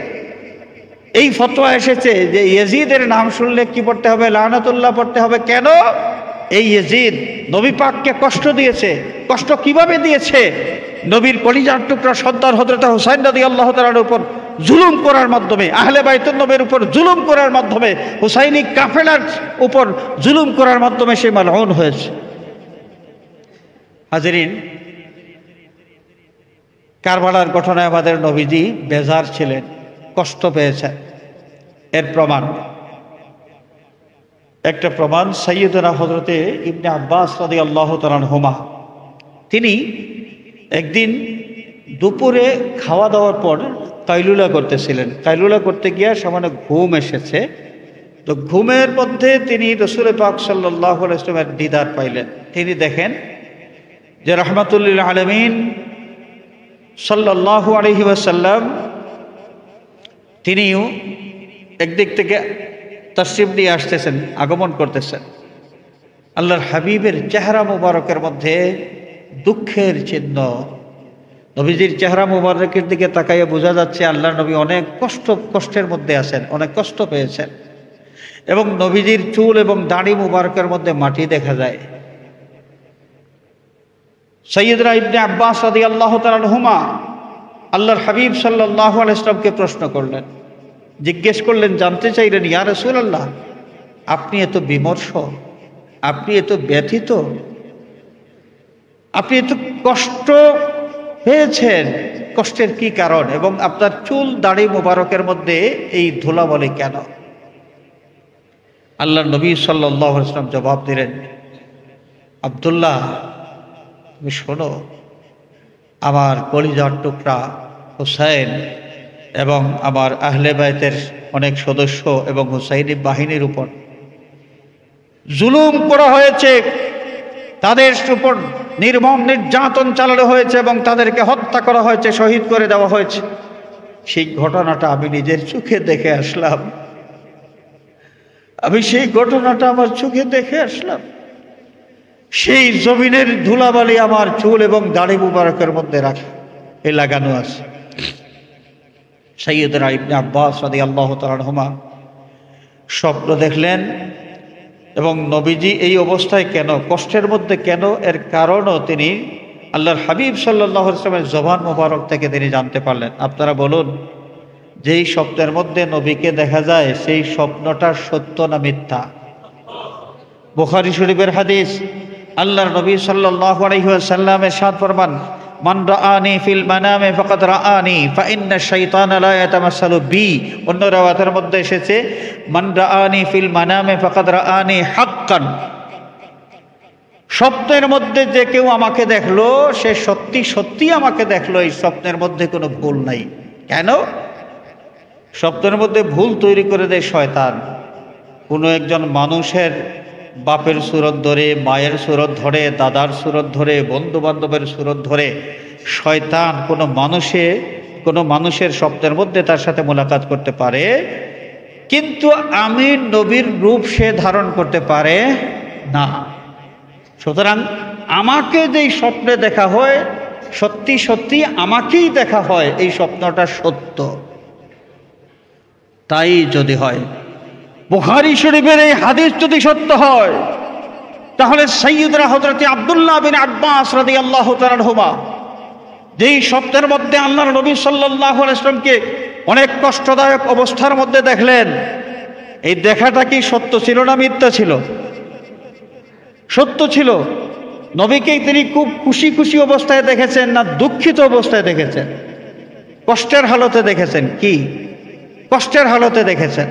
এই ফতোয়া এসেছে যে ইয়াজিদের নাম শুনলে কি পড়তে হবে? লানাতুল্লাহ পড়তে হবে। কেন? এই ইয়াজিদ নবী পাককে কষ্ট দিয়েছে। কষ্ট কিভাবে দিয়েছে? নবীর কলিজার টুকরা সন্তান হযরত হুসাইন রাদিয়াল্লাহু তাআলার উপর জুলুম করার মাধ্যমে, আহলে বাইতুন নবীর উপর জুলুম করার মাধ্যমে, হুসাইনি কাফেলার উপর জুলুম করার মাধ্যমে সে মালউন হয়েছে। হাজেরিন, কারবালার ঘটনায় আমাদের নবীজি বেজার ছিলেন, কষ্ট পেয়েছেন। এর প্রমাণ, একটা প্রমাণ সাইয়্যিদুনা হযরতে ইবনে আব্বাস রাদিয়াল্লাহু তাআলা আনহুমা, তিনি একদিন দুপুরে খাওয়া দাওয়ার পর কাইলুলা করতেছিলেন। কাইলুলা করতে গিয়ে সামান্য ঘুম এসেছে। তো ঘুমের মধ্যে তিনি রাসূল পাক সাল্লাল্লাহু আলাইহি ওয়াসাল্লামের দিদার পাইলেন। তিনি দেখেন যে রাহমাতুল লিল আলামিন সাল্লাল্লাহু আলাইহি ওয়াসাল্লাম তিনিও একদিক থেকে তাশরিফ নিয়ে আসতেছেন, আগমন করতেছেন। আল্লাহর হাবিবের চেহারা মুবারকের মধ্যে দুঃখের চিহ্ন। নবীজির চেহারা মুবারকের দিকে তাকাইয়ে বোঝা যাচ্ছে আল্লাহর নবী অনেক কষ্টের মধ্যে আছেন, অনেক কষ্ট পেয়েছেন। এবং নবীজির চুল এবং দাড়ি মুবারকের মধ্যে মাটি দেখা যায়। সাইয়্যিদনা ইবনে আব্বাস রাদিয়াল্লাহু তাআলা আনহুমা আল্লাহর হাবিব সাল্লাল্লাহু আলাইহি ওয়াসাল্লামকে প্রশ্ন করলেন, জিজ্ঞেস করলেন, জানতে চাইলেন, ইয়া রাসূলুল্লাহ, আপনি এত বিমর্ষ, আপনি এত ব্যথিত, আপনি এত কষ্ট পেয়েছেন, কষ্টের কি কারণ? এবং আপনার চুল দাড়ি মুবারকের মধ্যে এই ধুলাবালি কেন? আল্লাহ নবী সাল্লাল্লাহু আলাইহি ওয়াসাল্লাম জবাব দিলেন, আব্দুল্লাহ, তুমি শোনো, আমার কলিজার টুকরা হুসাইন এবং আমার আহলে বাইতের অনেক সদস্য এবং হুসাইনি বাহিনীর উপর জুলুম করা হয়েছে, তাদের উপর নির্মম নির্যাতন চালানো হয়েছে এবং তাদেরকে হত্যা করা হয়েছে, শহীদ করে দেওয়া হয়েছে। সেই ঘটনাটা আমি নিজের চোখে দেখে আসলাম। আমি সেই ঘটনাটা আমার চোখে দেখে আসলাম। সেই জমিনের ধুলাবালি আমার চুল এবং দাড়ি মুবারকের মধ্যে লাগানো আছে। সাইয়্যিদুনা ইবনে আব্বাস রাদিয়াল্লাহু তাআলা আনহুমা স্বপ্ন দেখলেন এবং নবীজি এই অবস্থায় কেন, কষ্টের মধ্যে কেন, এর কারণও তিনি আল্লাহর হাবিব সাল্লাল্লাহু আলাইহি ওয়াসাল্লামের জবান মোবারক থেকে তিনি জানতে পারলেন। আপনারা বলুন, যেই স্বপ্নের মধ্যে নবীকে দেখা যায় সেই স্বপ্নটা সত্য না মিথ্যা? বুখারী শরীফের হাদিস, আল্লাহর নবী সাল্লাল্লাহু আলাইহি ওয়াসাল্লাম ইরশাদ ফরমান, মান রাআনি ফিল মানামে ফাকাদ রাআনি ফা ইন্না শাইতানা লা ইয়াতামাসসালু বি। অন্য রাওয়াতের মধ্যে এসেছে, মান রাআনি ফিল মানামে ফাকাদ রাআনি হাক্কান। স্বপ্নের মধ্যে যে কেউ আমাকে দেখলো সে সত্যি সত্যি আমাকে দেখলো, এই স্বপ্নের মধ্যে কোনো ভুল নাই। কেন? স্বপ্নের মধ্যে ভুল তৈরি করে দেয় শয়তান। কোনো একজন মানুষের বাপের সুরত ধরে, মায়ের সুরত ধরে, দাদার সুরত ধরে, বন্ধু বান্ধবের সুরত ধরে শয়তান কোনো মানুষের স্বপ্নের মধ্যে তার সাথে মোলাকাত করতে পারে, কিন্তু আমি নবীর রূপ সে ধারণ করতে পারে না। সুতরাং আমাকে যেই স্বপ্নে দেখা হয়, সত্যি সত্যি আমাকেই দেখা হয়, এই স্বপ্নটা সত্য। তাই যদি হয়, বুখারী শরীফের এই হাদিস যদি সত্য হয়, তাহলে সাইয়্যিদনা হযরত আব্দুল্লাহ বিন আব্বাস রাদিয়াল্লাহু তাআলা আনহুমা যেই স্বপ্নের মধ্যে আল্লাহর নবী সাল্লাল্লাহু আলাইহি ওয়াসাল্লামকে অনেক কষ্টদায়ক অবস্থার মধ্যে দেখলেন, এই দেখাটা কি সত্য ছিল না মিথ্যা ছিল? সত্য ছিল। নবীকেই তিনি খুব খুশি খুশি অবস্থায় দেখেছেন না দুঃখিত অবস্থায় দেখেছেন? কষ্টের হালতে দেখেছেন। কি কষ্টের হালতে দেখেছেন?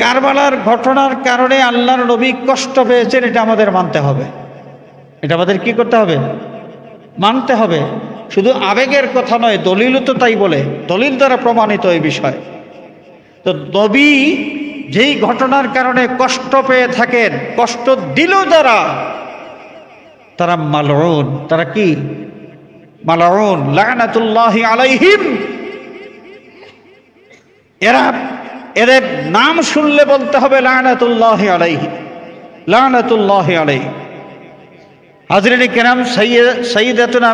কারবালার ঘটনার কারণে আল্লাহর নবী কষ্ট পেয়েছেন, এটা আমাদের মানতে হবে। এটা আমাদের কি করতে হবে? মানতে হবে। শুধু আবেগের কথা নয়, দলিলও তো তাই বলে, দলিল দ্বারা প্রমাণিত এই বিষয়। তো নবী যেই ঘটনার কারণে কষ্ট পেয়ে থাকেন, কষ্ট দিল যারা, তারা মালউন। তারা কি? মালউন, লা'নাতুল্লাহি আলাইহিম। এদের নাম শুনলে বলতে হবে লা'নাতুল্লাহি আলাইহি, লা'নাতুল্লাহি আলাইহি। হাজরিনে কেরাম, সাইয়্যিদাতুনা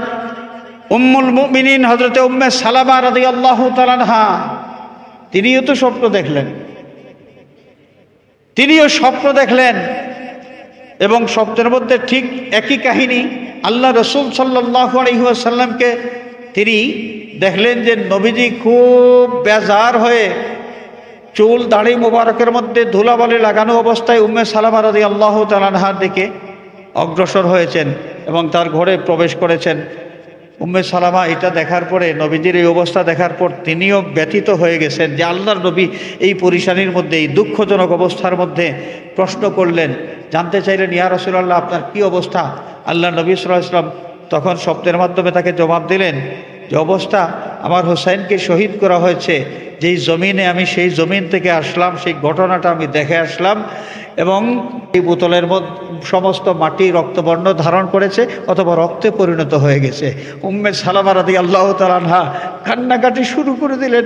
উম্মুল মুমিনিন হযরতে উম্মে সালামা রাদিয়াল্লাহু তাআলা আনহা, তিনিও তো স্বপ্ন দেখলেন, তিনিও স্বপ্ন দেখলেন। এবং স্বপ্নের মধ্যে ঠিক একই কাহিনী। আল্লাহ রসুল সাল্লাল্লাহু আলাইহি ওয়াসাল্লামকে তিনি দেখলেন যে নবীজি খুব বেজার হয়ে চুল দাড়ি মোবারকের মধ্যে ধুলাবালি লাগানো অবস্থায় উম্মে সালামা রাদিয়াল্লাহু তাআলা আনহার দিকে অগ্রসর হয়েছেন এবং তার ঘরে প্রবেশ করেছেন। উম্মে সালামা এটা দেখার পরে, নবীজির এই অবস্থা দেখার পর তিনিও ব্যথিত হয়ে গেছেন যে আল্লাহর নবী এই পরিশানির মধ্যে, এই দুঃখজনক অবস্থার মধ্যে প্রশ্ন করলেন, জানতে চাইলেন, ইয়া রাসূলুল্লাহ আপনার কি অবস্থা? আল্লাহ নবী সাল্লাল্লাহু আলাইহি ওয়াসাল্লাম তখন স্বপ্নের মাধ্যমে তাকে জবাব দিলেন যে অবস্থা, আমার হোসাইনকে শহীদ করা হয়েছে, যেই জমিনে আমি সেই জমিন থেকে আসলাম, সেই ঘটনাটা আমি দেখে আসলাম, এবং এই বোতলের মধ্যে সমস্ত মাটি রক্তবর্ণ ধারণ করেছে অথবা রক্তে পরিণত হয়ে গেছে। উম্মে সালামা রাদিয়াল্লাহু তাআলা আনহা কান্নাকাটি শুরু করে দিলেন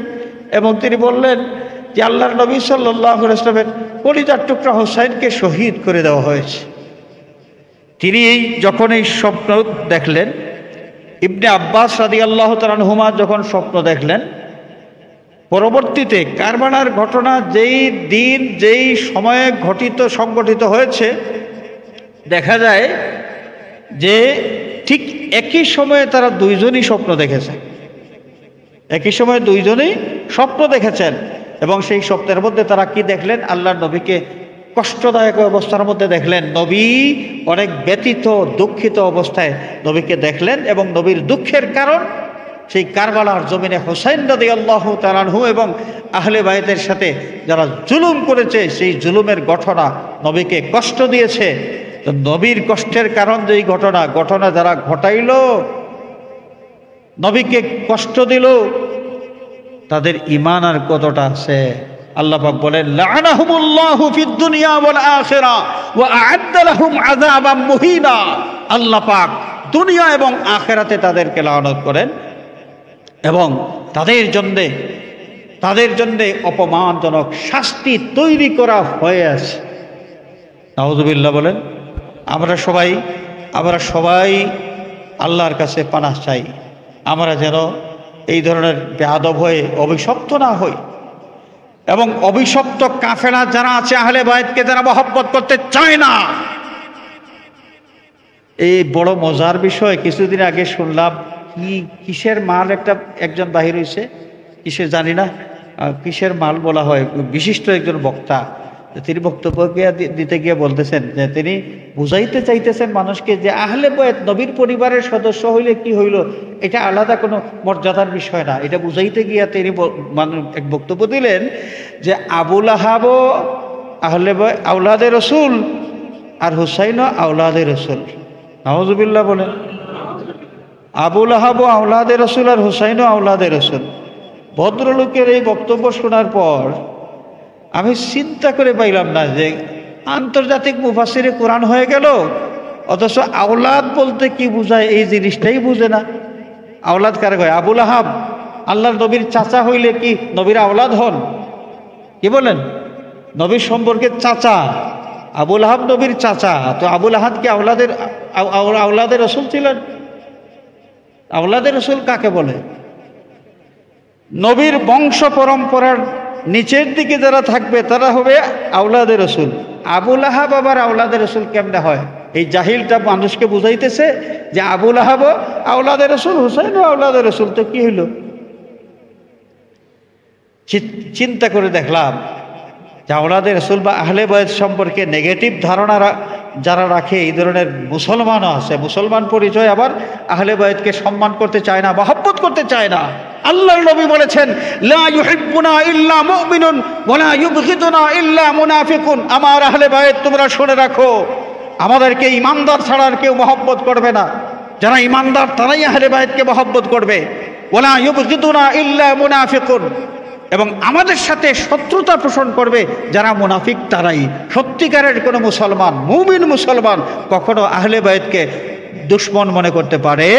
এবং তিনি বললেন যে আল্লাহর নবী সাল্লাল্লাহু আলাইহি ওয়াসাল্লামের কলিজার টুকরা হোসাইনকে শহীদ করে দেওয়া হয়েছে। তিনি যখন এই স্বপ্ন দেখলেন, ইবনে আব্বাস রাদিয়াল্লাহু তাআলা আনহুমা যখন স্বপ্ন দেখলেন, পরবর্তীতে কারবালার ঘটনা যেই দিন যেই সময়ে সংগঠিত হয়েছে, দেখা যায় যে ঠিক একই সময়ে তারা দুইজনই স্বপ্ন দেখেছে। একই সময়ে দুইজনই স্বপ্ন দেখেছেন এবং সেই স্বপ্নের মধ্যে তারা কি দেখলেন? আল্লাহর নবীকে কষ্টদায়ক অবস্থার মধ্যে দেখলেন। নবী অনেক ব্যথিত দুঃখিত অবস্থায় নবীকে দেখলেন এবং নবীর দুঃখের কারণ সেই কারবালার জমিনে হোসাইন রাদিয়াল্লাহু তাআলা আনহু এবং আহলে বাইতের সাথে যারা জুলুম করেছে, সেই জুলুমের ঘটনা নবীকে কষ্ট দিয়েছে। তো নবীর কষ্টের কারণ যেই ঘটনা যারা ঘটাইল, নবীকে কষ্ট দিল, তাদের ঈমান আর কতটা আছে? আল্লাহ পাক বলেন, লা'নাহুমুল্লাহু ফিদ দুনিয়া ওয়াল আখিরা ওয়া আ'আদ্দা লাহুম আযাবাম মুহিনা। আল্লাহ পাক দুনিয়া এবং আখিরাতে তাদেরকে লানত করেন এবং তাদের জন্য অপমানজনক শাস্তি তৈরি করা হয়ে আছে। নাউযুবিল্লাহ বলেন। আমরা সবাই আল্লাহর কাছে পানাহ চাই, আমরা যেন এই ধরনের বেয়াদব হয়ে অভিশপ্ত না হই। এবং অভিশপ্ত কাফেলা যারা আছে, আহলে বাইতকে যারা মহব্বত করতে চায় না, এই বড় মজার বিষয়। কিছুদিন আগে শুনলাম কিসের মাল একজন বাহির হয়েছে, কিসের জানি না, কিসের মাল বলা হয়, বিশিষ্ট একজন বক্তা, তিনি বক্তব্য দিতে গিয়ে বলতেছেন যে তিনি বুঝাইতে চাইতেছেন মানুষকে যে আহলে বাইত নবীর পরিবারের সদস্য হইলে কি হইল, এটা আলাদা কোনো মর্যাদার বিষয় না। এটা বুঝাইতে গিয়ে তিনি এক বক্তব্য দিলেন যে আবু লাহাবও আহলে বাইত আওলাদে রসুল আর হুসাইনও আওলাদে রসুল। নাউযুবিল্লাহ বলেন। আবু লাহাবও আওলাদে রসুল আর হুসাইনও আওলাদে রসুল। ভদ্রলোকের এই বক্তব্য শোনার পর আমি চিন্তা করে পাইলাম না যে আন্তর্জাতিক মুফাসসিরে কোরআন হয়ে গেল, অথচ আওলাদ বলতে কি বোঝায় এই জিনিসটাই বুঝে না। আওলাদ কারে কয়? আবুল আহাব আল্লাহর নবীর চাচা হইলে কি নবীর আওলাদ হন? কি বলেন? নবীর সম্পর্কে চাচা আবুল আহাব নবীর চাচা, তো আবুল আহাব কি আওলাদের রসুল ছিলেন? আওলাদের রসুল কাকে বলে? নবীর বংশ পরম্পরার নিচের দিকে যারা থাকবে তারা হবে আওলাদের রসুল। আবুল আহাব আবার আওলাদের রসুল কেমনে হয়? এই জাহিলটা মানুষকে বুঝাইতেছে যে আবুল আহাবও আওলাদের রসুল, হুসাইনও আওলাদের রসুল। তো কি হইল? চিন্তা করে দেখলাম যে আওলাদের রসুল বা আহলে বায়ত সম্পর্কে নেগেটিভ ধারণা যারা রাখে, এই ধরনের মুসলমানও আছে। মুসলমান পরিচয় আবার আহলে বায়তকে সম্মান করতে চায় না, মহব্বত করতে চায় না। আল্লাহর নবী বলেছেন, লা ইউহিব্বুনা ইল্লা মুমিনুন ওয়া লা ইউবগিদুনা ইল্লা মুনাফিকুন। আমার আহলে বায়ত তোমরা শুনে রাখো, আমাদেরকে ইমানদার ছাড়া আর কেউ মহব্বত করবে না। যারা ইমানদার তারাই আহলে বায়তকে মহব্বত করবে। ওয়া লা ইউবগিদুনা ইল্লা মুনাফিকুন, এবং আমাদের সাথে শত্রুতা পোষণ করবে যারা মুনাফিক তারাই। সত্যিকারের কোনো মুসলমান, মুমিন মুসলমান কখনো আহলে বায়তকে দুশমন মনে করতে পারে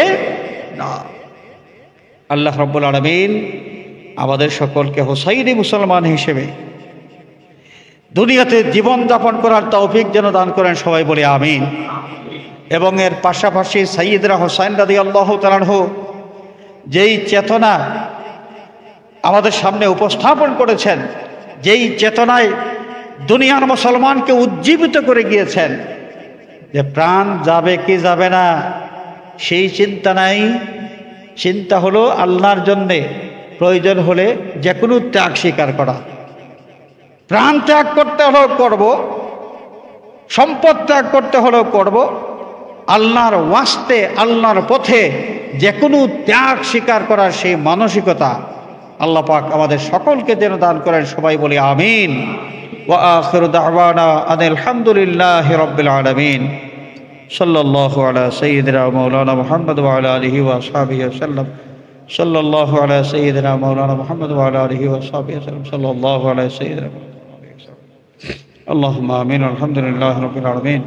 না। আল্লাহ রাব্বুল আলামিন আমাদের সকলকে হোসাইনি মুসলমান হিসেবে দুনিয়াতে জীবন যাপন করার তৌফিক যেন দান করেন, সবাই বলে আমিন। এবং এর পাশাপাশি সাইয়্যিদনা হোসাইন রাদিয়াল্লাহু তাআলা আনহু যেই চেতনা আমাদের সামনে উপস্থাপন করেছেন, যেই চেতনায় দুনিয়ার মুসলমানকে উজ্জীবিত করে গিয়েছেন, যে প্রাণ যাবে কি যাবে না সেই চিন্তা নাই। চিন্তা হলো আল্লাহর জন্যে প্রয়োজন হলে যে কোনো ত্যাগ স্বীকার করা। প্রাণ ত্যাগ করতে হলেও করব, সম্পদ ত্যাগ করতে হলেও করব, আল্লাহর ওয়াস্তে আল্লাহর পথে যে কোনো ত্যাগ স্বীকার করার সেই মানসিকতা আল্লাহ পাক আমাদের সকলকে যেন দান করেন, সবাই বলি আমিন। ওয়া আখিরু দাওয়ানা আনিল হামদুলিল্লাহি রাব্বিল আলামিন। সাল্লাল্লাহু আলা সাইয়্যিদিনা মাওলানা মুহাম্মদ ওয়া আলা আলিহি ওয়া আসহাবিহি ওয়াসাল্লাম। সাল্লাল্লাহু আলা সাইয়্যিদিনা মাওলানা মুহাম্মদ ওয়া আলা আলিহি ওয়া আসহাবিহি ওয়াসাল্লাম। সাল্লাল্লাহু আলা সাইয়্যিদিনা আল্লাহুম্মা আমিন। আলহামদুলিল্লাহি রাব্বিল আলামিন।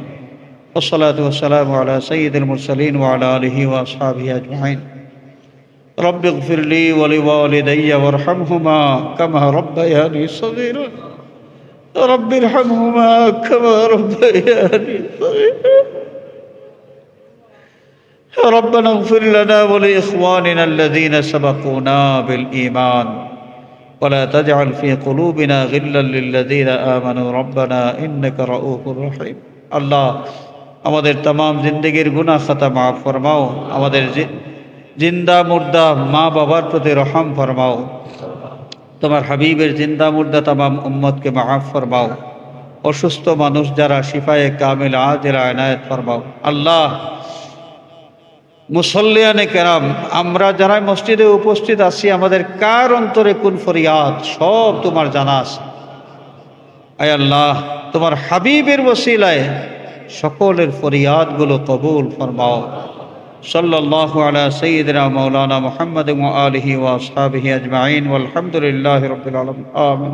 ওয়াসসালাতু ওয়াসসালামু আলা সাইয়্যিদিল মুরসালিন ওয়া আলা আলিহি ওয়া আসহাবিহি আজমাইন। رب اغفر لي ولوالدي وارحمهما كما ربياني صغيرا رب ارحمهما كما ربياني صغيرا ربنا اغفر لنا ولإخواننا الذين سبقونا بالإيمان ولا تجعل في قلوبنا غلا للذين آمنوا ربنا إنك رؤوف رحيم। আল্লাহ আমাদের तमाम জিন্দেগীর গুনাহ খাতা মাফ ফরমাও, আমাদের জিন্দা মুর্দা মা বাবার প্রতি রহম ফরমাও, তোমার হাবিবের জিন্দা মুর্দা तमाम উম্মতকে মাফ ফরমাও, অসুস্থ মানুষ যারা শিফায়ে কামিল আজিলা ইনায়াত ফরমাও। আল্লাহ মুসল্লিয়ানে কেরাম, আমরা যারা মসজিদে উপস্থিত আছি, আমাদের কার অন্তরে কোন ফরিয়াদ সব তোমার জানা আছে। আয় আল্লাহ, তোমার হাবিবের ওসিলায় সকলের ফরিয়াদগুলো কবুল ফরমাও। সাল্লাল্লাহু আলা সাইয়্যিদিনা মাওলানা মুহাম্মদ ওয়া আলিহি ওয়া আসহাবিহি আজমাইন ওয়ালহামদুলিল্লাহি রাব্বিল আলামিন। আমিন।